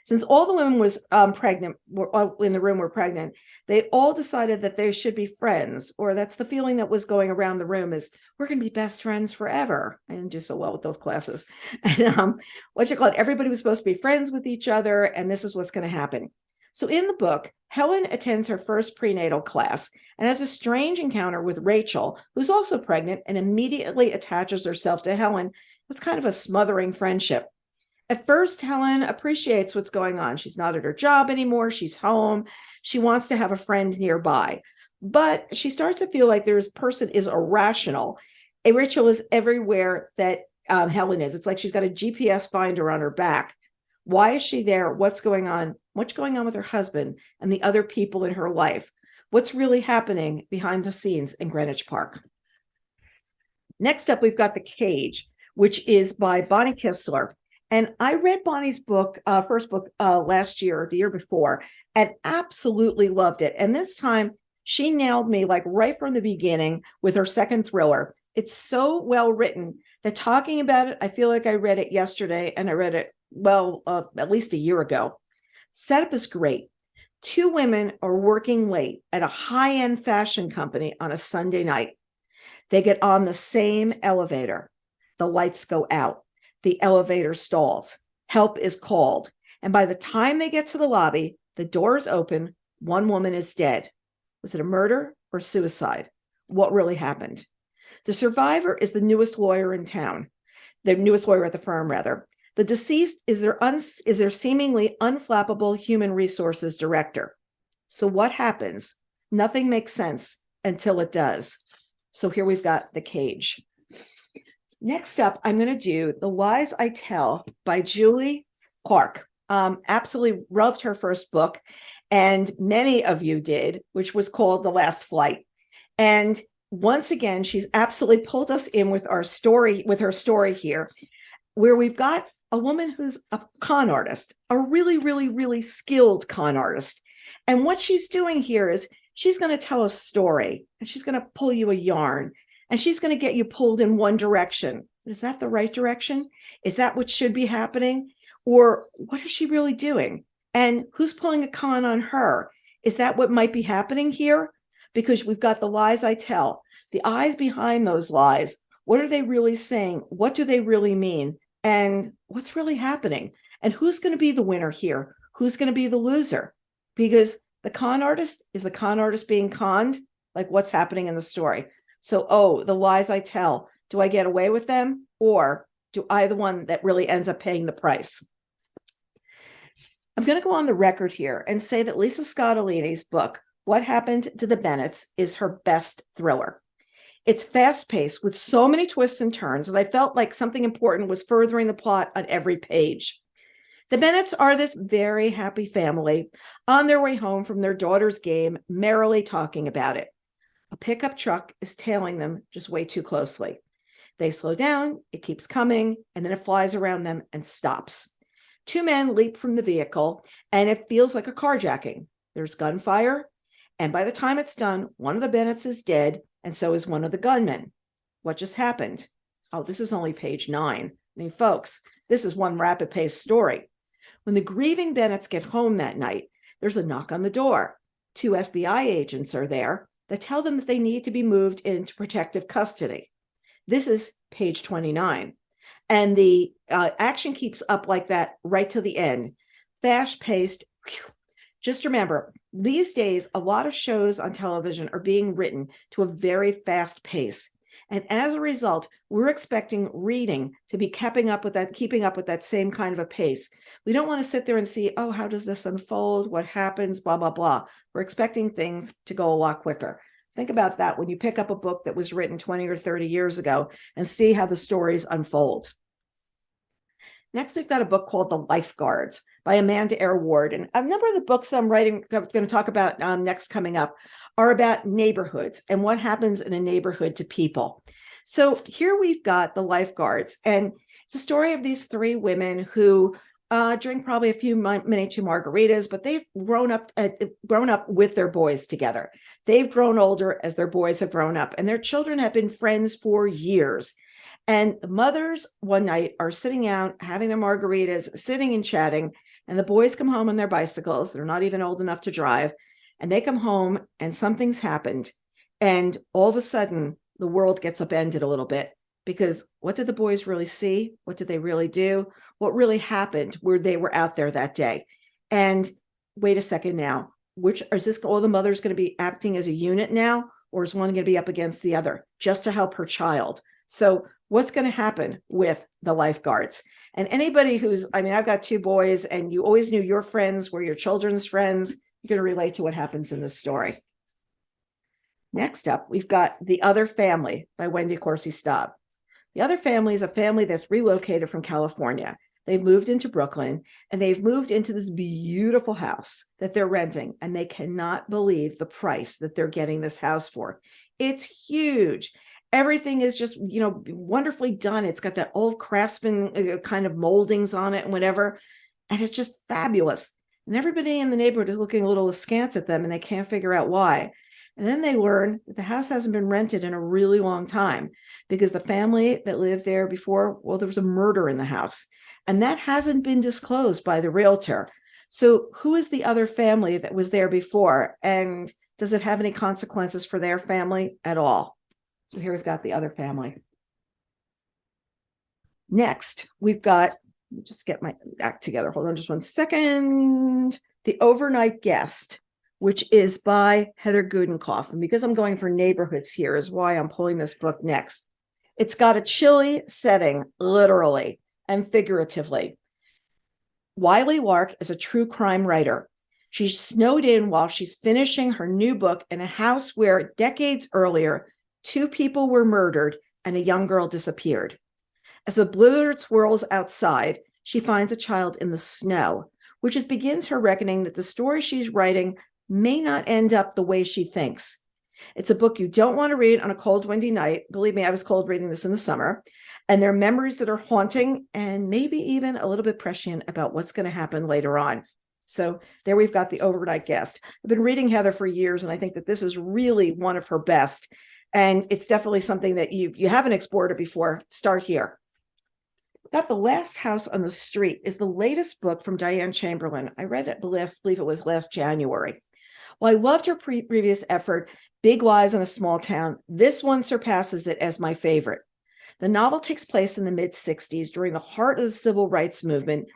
Since all the women in the room were pregnant, they all decided that they should be friends, or that's the feeling that was going around the room is, we're going to be best friends forever. I didn't do so well with those classes. And everybody was supposed to be friends with each other, and this is what's going to happen. So in the book, Helen attends her first prenatal class and has a strange encounter with Rachel, who's also pregnant, and immediately attaches herself to Helen. It's kind of a smothering friendship. At first, Helen appreciates what's going on. She's not at her job anymore. She's home. She wants to have a friend nearby. But she starts to feel like this person is irrational. Rachel is everywhere that Helen is. It's like she's got a GPS finder on her back. Why is she there? What's going on? What's going on with her husband and the other people in her life? What's really happening behind the scenes in Greenwich Park? Next up, we've got The Cage, which is by Bonnie Kistler. And I read Bonnie's first book last year, the year before, and absolutely loved it. And this time, she nailed me right from the beginning with her second thriller. It's so well written that talking about it, I feel like I read it yesterday, and I read it at least a year ago. Setup is great. Two women are working late at a high-end fashion company on a Sunday night. They get on the same elevator. The lights go out. The elevator stalls. Help is called. And by the time they get to the lobby, the doors open. One woman is dead. Was it a murder or suicide? What really happened? The survivor is the newest lawyer in town. The newest lawyer at the firm, rather. The deceased is their seemingly unflappable human resources director. So what happens? Nothing makes sense until it does. So here we've got The Cage. Next up, I'm going to do The Lies I Tell by Julie Clark. Absolutely loved her first book, and many of you did, which was called The Last Flight. And once again, she's absolutely pulled us in with her story here, where we've got a woman who's a con artist, a really, really, really skilled con artist. And what she's doing here is she's going to tell a story, and she's going to pull you a yarn, and she's going to get you pulled in one direction. Is that the right direction? Is that what should be happening? Or what is she really doing? And who's pulling a con on her? Is that what might be happening here? Because we've got The Lies I Tell, the eyes behind those lies. What are they really saying? What do they really mean? and what's really happening, and who's going to be the winner here, who's going to be the loser, because the con artist is the con artist being conned, like what's happening in the story. So, oh, the lies I tell, do I get away with them, or do I the one that really ends up paying the price? I'm going to go on the record here and say that Lisa Scottolini's book, What Happened to the Bennetts, is her best thriller. It's fast-paced with so many twists and turns, and I felt like something important was furthering the plot on every page. The Bennetts are this very happy family on their way home from their daughter's game, merrily talking about it. A pickup truck is tailing them just way too closely. They slow down, it keeps coming, and then it flies around them and stops. Two men leap from the vehicle, and it feels like a carjacking. There's gunfire, and by the time it's done, one of the Bennetts is dead, and so is one of the gunmen. What just happened? Oh, this is only page 9. I mean, folks, this is one rapid-paced story. When the grieving Bennetts get home that night, there's a knock on the door. 2 FBI agents are there that tell them that they need to be moved into protective custody. This is page 29. And the action keeps up like that right to the end. Fast-paced. Just remember, these days, a lot of shows on television are being written to a very fast pace. And as a result, we're expecting reading to be keeping up with that same kind of a pace. We don't want to sit there and see, oh, how does this unfold? What happens? Blah, blah, blah. We're expecting things to go a lot quicker. Think about that when you pick up a book that was written 20 or 30 years ago and see how the stories unfold. Next, we've got a book called The Lifeguards by Amanda Eyre Ward. And a number of the books that I'm writing, that I'm going to talk about next coming up, are about neighborhoods and what happens in a neighborhood to people. So here we've got The Lifeguards, and it's the story of these 3 women who drink probably a few miniature margaritas, but they've grown up with their boys together. They've grown older as their boys have grown up, and their children have been friends for years. And the mothers one night are sitting out, having their margaritas, sitting and chatting, and the boys come home on their bicycles. They're not even old enough to drive. And they come home and something's happened. And all of a sudden, the world gets upended a little bit, because what did the boys really see? What did they really do? What really happened where they were out there that day? And wait a second now, all the mothers going to be acting as a unit now? Or is one going to be up against the other just to help her child? So what's going to happen with The Lifeguards? And anybody I've got 2 boys, and you always knew your friends were your children's friends. You're going to relate to what happens in this story. Next up, we've got The Other Family by Wendy Corsi Staub. The Other Family is a family that's relocated from California. They've moved into Brooklyn, and they've moved into this beautiful house that they're renting, and they cannot believe the price that they're getting this house for. It's huge. Everything is just, wonderfully done. It's got that old craftsman kind of moldings on it and whatever. And it's just fabulous. And everybody in the neighborhood is looking a little askance at them, and they can't figure out why. And then they learn that the house hasn't been rented in a really long time, because the family that lived there before, well, there was a murder in the house, and that hasn't been disclosed by the realtor. So who is the other family that was there before? And does it have any consequences for their family at all? So here we've got The Other Family. Next, we've got, let me just get my act together. Hold on just one second. The Overnight Guest, which is by Heather Gudenkauf. And because I'm going for neighborhoods here is why I'm pulling this book next. It's got a chilly setting, literally and figuratively. Wiley Lark is a true crime writer. She's snowed in while she's finishing her new book in a house where decades earlier, 2 people were murdered and a young girl disappeared. As the blizzard swirls outside, she finds a child in the snow, which begins her reckoning that the story she's writing may not end up the way she thinks. It's a book you don't want to read on a cold, windy night. Believe me, I was cold reading this in the summer. And there are memories that are haunting and maybe even a little bit prescient about what's going to happen later on. So there we've got The Overnight Guest. I've been reading Heather for years, and I think that this is really one of her best. And it's definitely something that you haven't explored it before. Start here. Got The Last House on the Street is the latest book from Diane Chamberlain. I read it, I believe it was last January. While I loved her previous effort, Big Lies in a Small Town, this one surpasses it as my favorite. The novel takes place in the mid-60s during the heart of the civil rights movement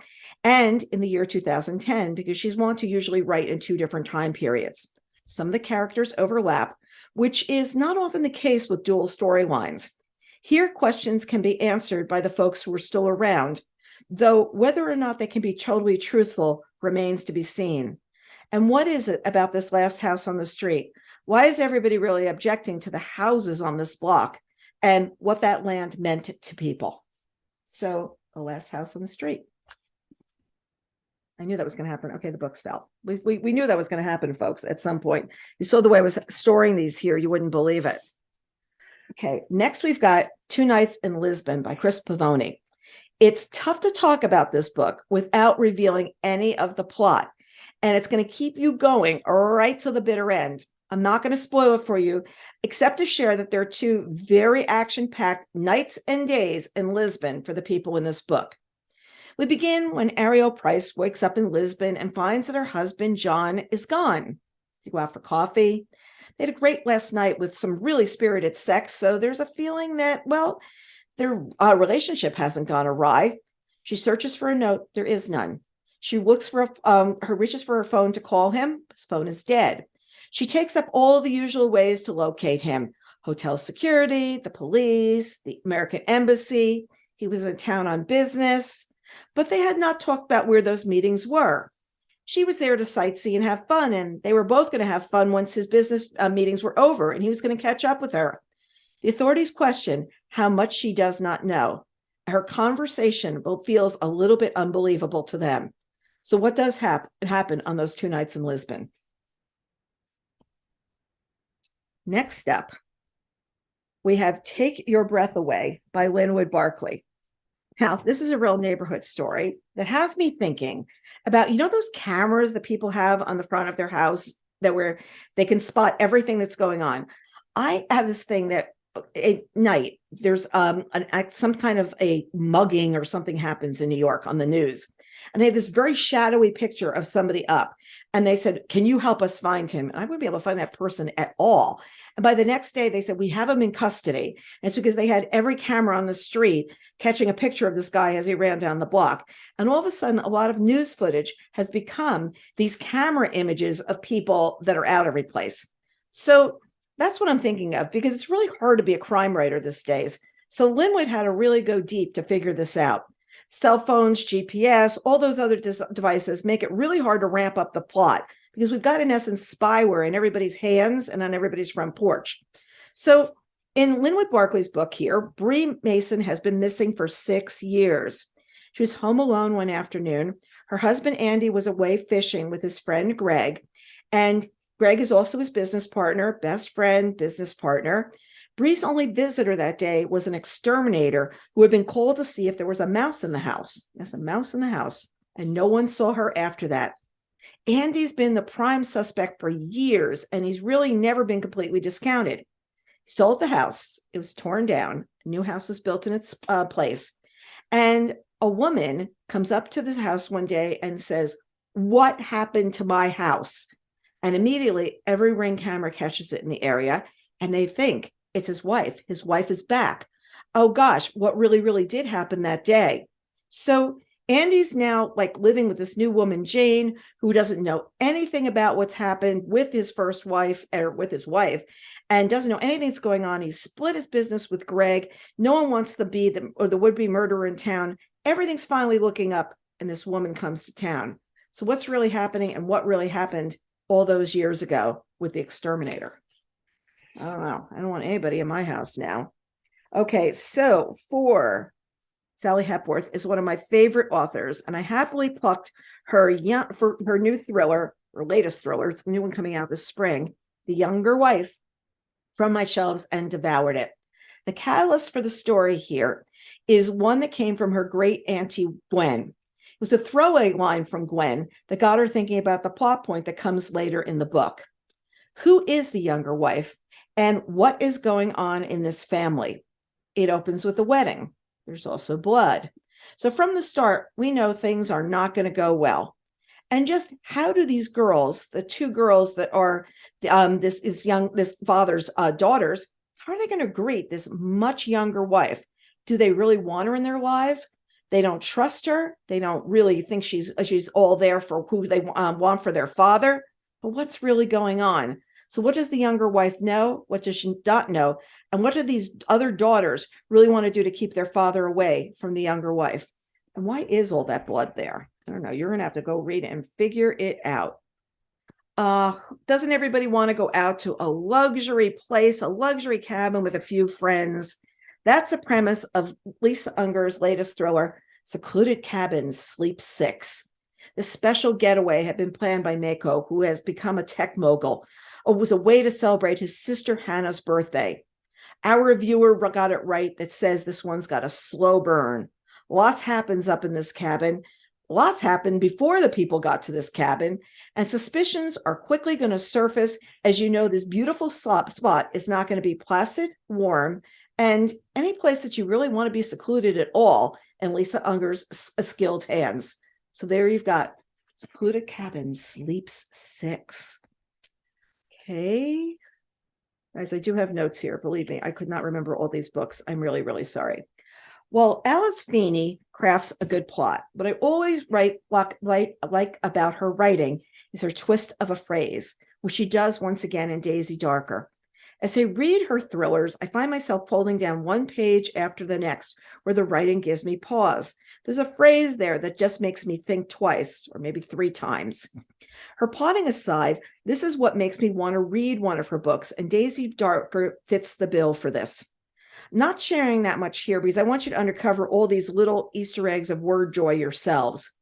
and in the year 2010, because she's wont to usually write in two different time periods. Some of the characters overlap, which is not often the case with dual storylines. Here, questions can be answered by the folks who are still around, though whether or not they can be totally truthful remains to be seen. And what is it about this last house on the street? Why is everybody really objecting to the houses on this block and what that land meant to people? So, the last house on the street. I knew that was going to happen. Okay, the books fell. We knew that was going to happen, folks, at some point. You saw the way I was storing these here. You wouldn't believe it. Okay, next we've got Two Nights in Lisbon by Chris Pavoni. It's tough to talk about this book without revealing any of the plot, and it's going to keep you going right to the bitter end. I'm not going to spoil it for you, except to share that there are two very action-packed nights and days in Lisbon for the people in this book. We begin when Ariel Price wakes up in Lisbon and finds that her husband, John, is gone. They go out for coffee. They had a great last night with some really spirited sex, so there's a feeling that, well, their relationship hasn't gone awry. She searches for a note. There is none. She looks for reaches for her phone to call him. His phone is dead. She takes up all the usual ways to locate him: hotel security, the police, the American embassy. He was in town on business, but they had not talked about where those meetings were. She was there to sightsee and have fun, and they were both going to have fun once his business meetings were over, and he was going to catch up with her. The authorities question how much she does not know. Her conversation feels a little bit unbelievable to them. So what does happen on those two nights in Lisbon? Next up, we have Take Your Breath Away by Linwood Barclay. Now, this is a real neighborhood story that has me thinking about, those cameras that people have on the front of their house where they can spot everything that's going on. I have this thing that at night, there's some kind of a mugging or something happens in New York on the news. And they have this very shadowy picture of somebody up. And they said, can you help us find him? And I wouldn't be able to find that person at all. And by the next day, they said, we have him in custody. And it's because they had every camera on the street catching a picture of this guy as he ran down the block. And all of a sudden, a lot of news footage has become these camera images of people that are out every place. So that's what I'm thinking of, because it's really hard to be a crime writer these days. So Linwood had to really go deep to figure this out. Cell phones, GPS, all those other devices make it really hard to ramp up the plot, because we've got, in essence, spyware in everybody's hands and on everybody's front porch. So in Linwood Barclay's book here, Bree Mason has been missing for 6 years. She was home alone one afternoon. Her husband, Andy, was away fishing with his friend, Greg. And Greg is also his business partner, best friend, business partner. Bree's only visitor that day was an exterminator who had been called to see if there was a mouse in the house. Yes, a mouse in the house. And no one saw her after that. Andy's been the prime suspect for years, and he's really never been completely discounted. He sold the house. It was torn down. A new house was built in its place. And a woman comes up to the house one day and says, "What happened to my house?" And immediately every Ring camera catches it in the area, and they think it's his wife. His wife is back. Oh gosh, what really did happen that day? So Andy's now living with this new woman, Jane, who doesn't know anything about what's happened with his first wife or with his wife, and doesn't know anything that's going on. He's split his business with Greg. No one wants to be the would-be murderer in town. Everything's finally looking up, and this woman comes to town. So what's really happening, and what really happened all those years ago with the exterminator? I don't know. I don't want anybody in my house now. Okay, so for Sally Hepworth is one of my favorite authors, and I happily plucked her for her new thriller, her latest thriller. It's a new one coming out this spring, The Younger Wife, from my shelves and devoured it. The catalyst for the story here is one that came from her great auntie Gwen. It was a throwaway line from Gwen that got her thinking about the plot point that comes later in the book. Who is the younger wife, and what is going on in this family? It opens with a wedding. There's also blood. So from the start, we know things are not going to go well. And just how do these girls, the two girls that are this father's daughters, how are they going to greet this much younger wife? Do they really want her in their lives? They don't trust her. They don't really think she's all there for who they want for their father. But what's really going on? So what does the younger wife know? What does she not know? And what do these other daughters really want to do to keep their father away from the younger wife? And why is all that blood there? I don't know. You're going to have to go read it and figure it out. Doesn't everybody want to go out to a luxury place, a luxury cabin with a few friends? That's the premise of Lisa Unger's latest thriller, Secluded Cabin, Sleep 6. This special getaway had been planned by McCoy, who has become a tech mogul. It was a way to celebrate his sister Hannah's birthday. Our reviewer got it right that says this one's got a slow burn. Lots happens up in this cabin. Lots happened before the people got to this cabin, and suspicions are quickly going to surface. As you know, this beautiful spot is not going to be placid, warm, and any place that you really want to be secluded at all in Lisa Unger's skilled hands. So there you've got Secluded Cabin, Sleeps 6. Okay. Guys, I do have notes here. Believe me, I could not remember all these books. I'm really, really sorry. Well, Alice Finney crafts a good plot. What I always like about her writing is her twist of a phrase, which she does once again in Daisy Darker. As I read her thrillers, I find myself folding down one page after the next, where the writing gives me pause. There's a phrase there that just makes me think twice, or maybe 3 times. Her plotting aside, this is what makes me want to read one of her books, and Daisy Darker fits the bill for this. Not sharing that much here because I want you to uncover all these little Easter eggs of word joy yourselves.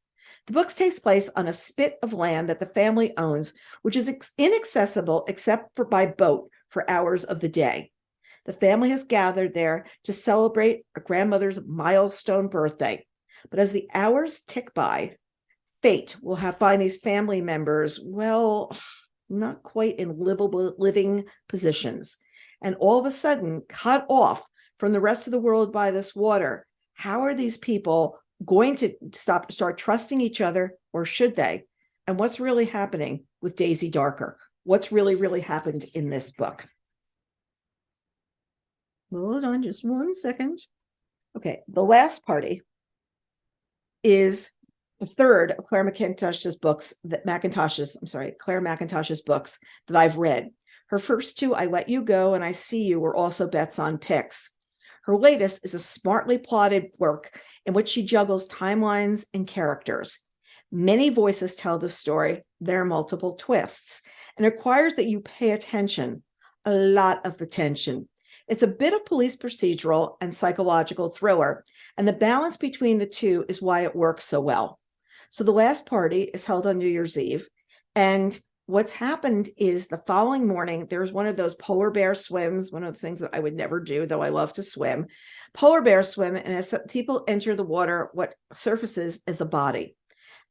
The book takes place on a spit of land that the family owns, which is inaccessible except for by boat for hours of the day. The family has gathered there to celebrate a grandmother's milestone birthday. But as the hours tick by, fate will find these family members, well, not quite in living positions, and all of a sudden cut off from the rest of the world by this water. How are these people going to start trusting each other, or should they? And what's really happening with Daisy Darker? What's really happened in this book? Hold on just one second. Okay, The Last Party is the third of Claire McIntosh's books Claire McIntosh's books that I've read. Her first 2, I Let You Go and I See You, were also bets on picks. Her latest is a smartly plotted work in which she juggles timelines and characters. Many voices tell the story. There are multiple twists, and it requires that you pay attention, a lot of attention. It's a bit of police procedural and psychological thriller, and the balance between the two is why it works so well. So The Last Party is held on New Year's Eve, and what's happened is the following morning, there's one of those polar bear swims, one of the things that I would never do, though I love to swim. Polar bear swim, and as people enter the water, what surfaces is a body.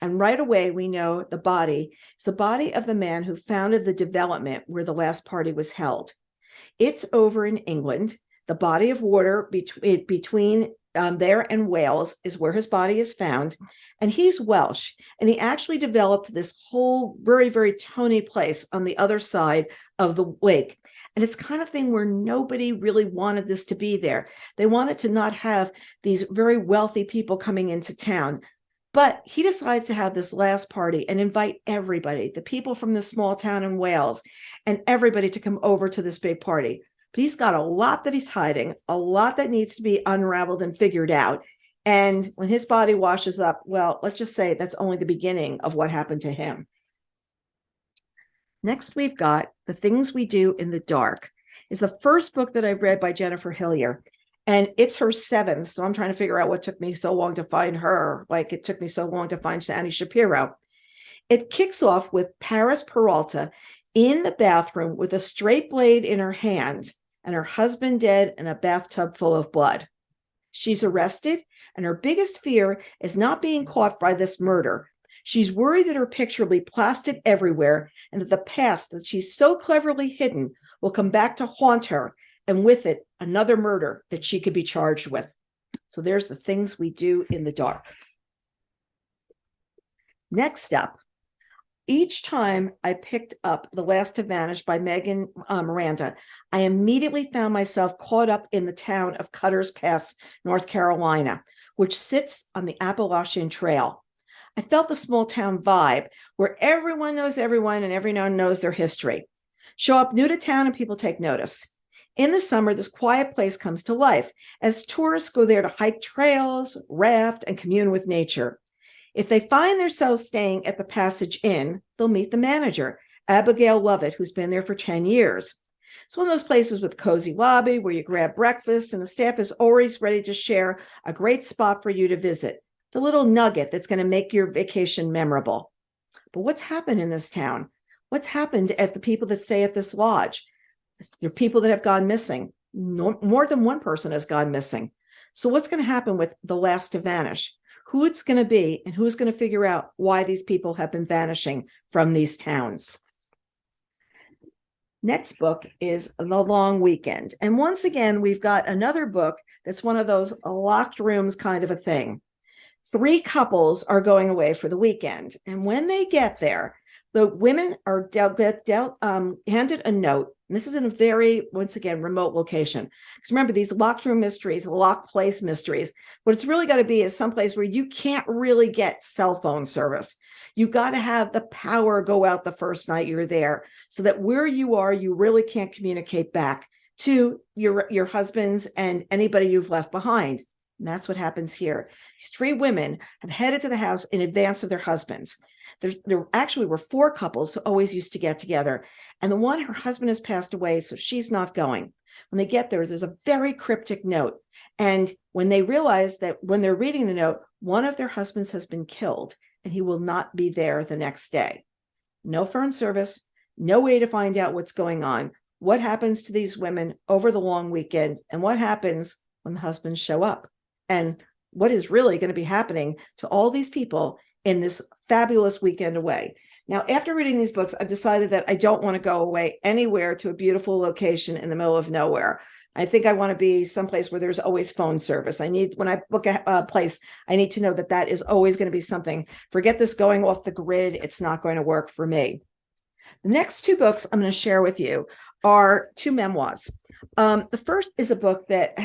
And right away, we know the body is the body of the man who founded the development where The Last Party was held. It's over in England. The body of water between there and Wales is where his body is found. And he's Welsh. And he actually developed this whole very, very tony place on the other side of the lake. And it's kind of thing where nobody really wanted this to be there. They wanted to not have these very wealthy people coming into town. But he decides to have this last party and invite everybody, the people from this small town in Wales, and everybody to come over to this big party. But he's got a lot that he's hiding, a lot that needs to be unraveled and figured out. And when his body washes up, well, let's just say that's only the beginning of what happened to him. Next, we've got The Things We Do in the Dark. It's the first book that I've read by Jennifer Hillier. And it's her 7th. So I'm trying to figure out what took me so long to find her. Like it took me so long to find Annie Shapiro. It kicks off with Paris Peralta in the bathroom with a straight blade in her hand and her husband dead in a bathtub full of blood. She's arrested, and her biggest fear is not being caught by this murder. She's worried that her picture will be plastered everywhere and that the past that she's so cleverly hidden will come back to haunt her, and with it, another murder that she could be charged with. So there's The Things We Do in the Dark. Next up Each time I picked up The Last to Vanish by Megan Miranda, I immediately found myself caught up in the town of Cutter's Pass, North Carolina, which sits on the Appalachian Trail. I felt the small town vibe where everyone knows everyone and everyone knows their history. Show up new to town and people take notice. In the summer, this quiet place comes to life as tourists go there to hike trails, raft, and commune with nature. If they find themselves staying at the Passage Inn, they'll meet the manager, Abigail Lovett, who's been there for 10 years. It's one of those places with a cozy lobby where you grab breakfast and the staff is always ready to share a great spot for you to visit, the little nugget that's going to make your vacation memorable. But what's happened in this town? What's happened at the people that stay at this lodge? There are people that have gone missing. More than one person has gone missing. So what's going to happen with The Last to Vanish? Who it's going to be and who's going to figure out why these people have been vanishing from these towns. Next book is The Long Weekend. And once again, we've got another book that's one of those locked rooms kind of a thing. 3 couples are going away for the weekend. And when they get there, the women are handed a note. And this is in a very, once again, remote location. Because remember, these locked room mysteries, locked place mysteries, what it's really got to be is someplace where you can't really get cell phone service. You got to have the power go out the first night you're there so that where you are, you really can't communicate back to your husbands and anybody you've left behind. And that's what happens here. These 3 women have headed to the house in advance of their husbands. There actually were 4 couples who always used to get together. And the one, her husband has passed away, so she's not going. When they get there, there's a very cryptic note. And when they realize that when they're reading the note, one of their husbands has been killed and he will not be there the next day. No phone service, no way to find out what's going on. What happens to these women over the long weekend? And what happens when the husbands show up? And what is really going to be happening to all these people in this fabulous weekend away? Now, after reading these books, I've decided that I don't want to go away anywhere to a beautiful location in the middle of nowhere. I think I want to be someplace where there's always phone service. When I book a place, I need to know that that is always going to be something. Forget this going off the grid. It's not going to work for me. The next 2 books I'm going to share with you are 2 memoirs. The first is a book that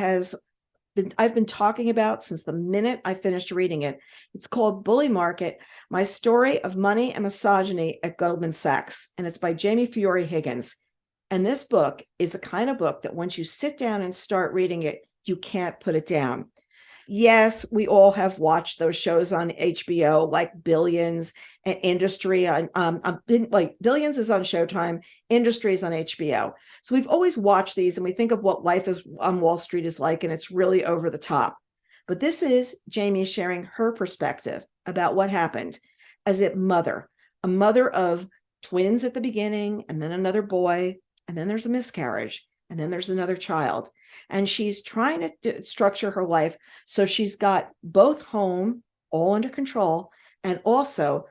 I've been talking about since the minute I finished reading it. It's called Bully Market, My Story of Money and Misogyny at Goldman Sachs, and it's by Jamie Fiore Higgins. And this book is the kind of book that once you sit down and start reading it, you can't put it down. Yes, we all have watched those shows on HBO, like Billions and Industry. Like Billions is on Showtime, Industry is on HBO. So we've always watched these and we think of what life is on Wall Street is like, and it's really over the top. But this is Jamie sharing her perspective about what happened as a mother of twins at the beginning, and then another boy, and then there's a miscarriage. And then there's another child, and she's trying to structure her life so she's got both home all under control and also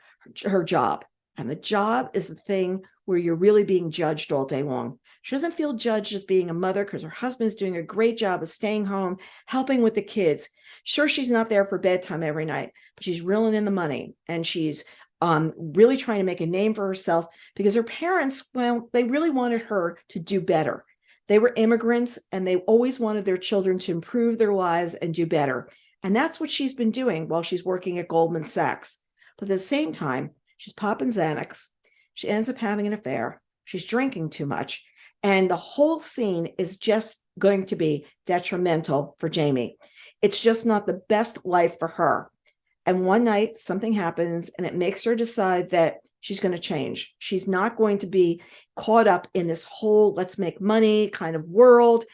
her job. And the job is the thing where you're really being judged all day long. She doesn't feel judged as being a mother because her husband's doing a great job of staying home, helping with the kids. Sure, she's not there for bedtime every night, but she's reeling in the money, and she's really trying to make a name for herself because her parents, well, they really wanted her to do better. They were immigrants and they always wanted their children to improve their lives and do better. And that's what she's been doing while she's working at Goldman Sachs. But at the same time, she's popping Xanax. She ends up having an affair. She's drinking too much. And the whole scene is just going to be detrimental for Jamie. It's just not the best life for her. And one night something happens and it makes her decide that she's going to change. She's not going to be caught up in this whole let's make money kind of world.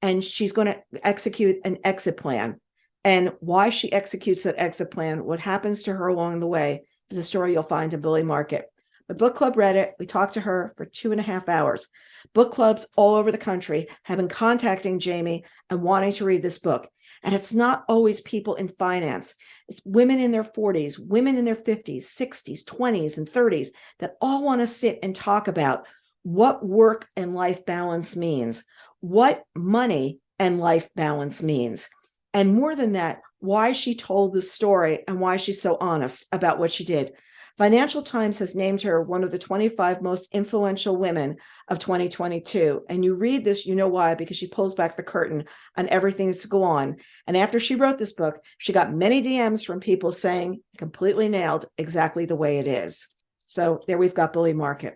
And she's going to execute an exit plan. And why she executes that exit plan, what happens to her along the way, is a story you'll find in Bully Market. The book club read it. We talked to her for 2.5 hours. Book clubs all over the country have been contacting Jamie and wanting to read this book. And it's not always people in finance. It's women in their 40s, women in their 50s, 60s, 20s, and 30s that all want to sit and talk about what work and life balance means, what money and life balance means. And more than that, why she told the story and why she's so honest about what she did. Financial Times has named her one of the 25 most influential women of 2022. And you read this, you know why, because she pulls back the curtain on everything that's going on. And after she wrote this book, she got many DMs from people saying, completely nailed exactly the way it is. So there we've got Bully Market.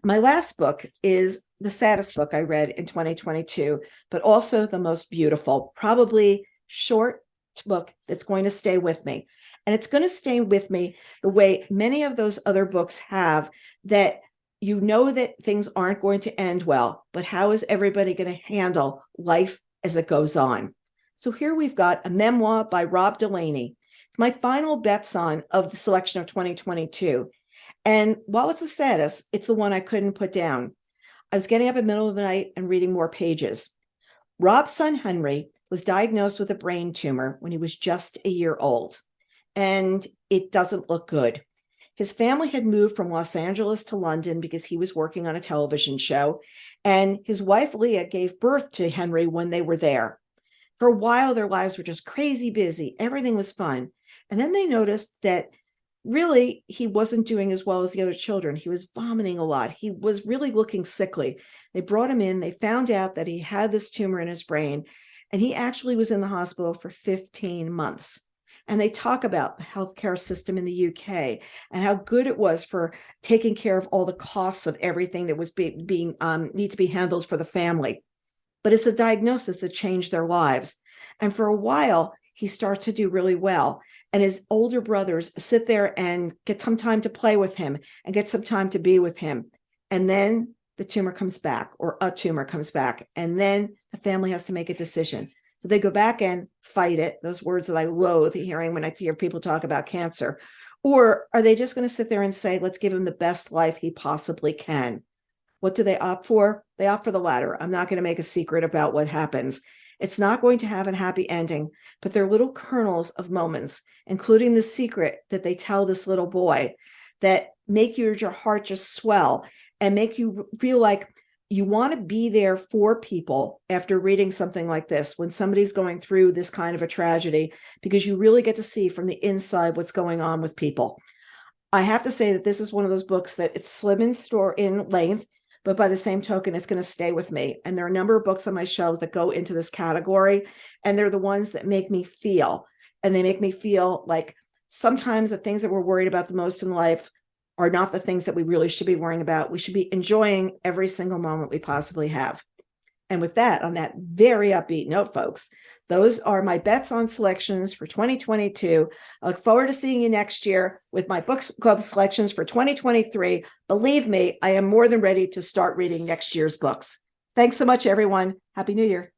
My last book is the saddest book I read in 2022, but also the most beautiful, probably short book that's going to stay with me. And it's going to stay with me the way many of those other books have, that you know that things aren't going to end well, but how is everybody going to handle life as it goes on? So here we've got a memoir by Rob Delaney. It's my final bets on of the selection of 2022. And while it's the saddest, it's the one I couldn't put down. I was getting up in the middle of the night and reading more pages. Rob's son, Henry, was diagnosed with a brain tumor when he was just a year old. And it doesn't look good. His family had moved from Los Angeles to London because he was working on a television show, and his wife, Leah, gave birth to Henry when they were there. For a while, their lives were just crazy busy. Everything was fun. And then they noticed that really he wasn't doing as well as the other children. He was vomiting a lot. He was really looking sickly. They brought him in. They found out that he had this tumor in his brain, and he actually was in the hospital for 15 months. And they talk about the healthcare system in the UK and how good it was for taking care of all the costs of everything that was being need to be handled for the family. But it's the diagnosis that changed their lives. And for a while, he starts to do really well. And his older brothers sit there and get some time to play with him and get some time to be with him. And then the tumor comes back, or a tumor comes back. And then the family has to make a decision. So they go back and fight it, those words that I loathe hearing when I hear people talk about cancer. Or are they just going to sit there and say, let's give him the best life he possibly can? What do they opt for? They opt for the latter. I'm not going to make a secret about what happens. It's not going to have a happy ending, but they're little kernels of moments, including the secret that they tell this little boy, that make your heart just swell and make you feel like you want to be there for people after reading something like this, when somebody's going through this kind of a tragedy, because you really get to see from the inside what's going on with people. I have to say that this is one of those books that it's slim in length, but by the same token, it's going to stay with me. And there are a number of books on my shelves that go into this category, and they're the ones that make me feel. And they make me feel like sometimes the things that we're worried about the most in life are not the things that we really should be worrying about. We should be enjoying every single moment we possibly have. And with that, on that very upbeat note, folks, those are my bets on selections for 2022. I look forward to seeing you next year with my book club selections for 2023. Believe me, I am more than ready to start reading next year's books. Thanks so much, everyone. Happy New Year.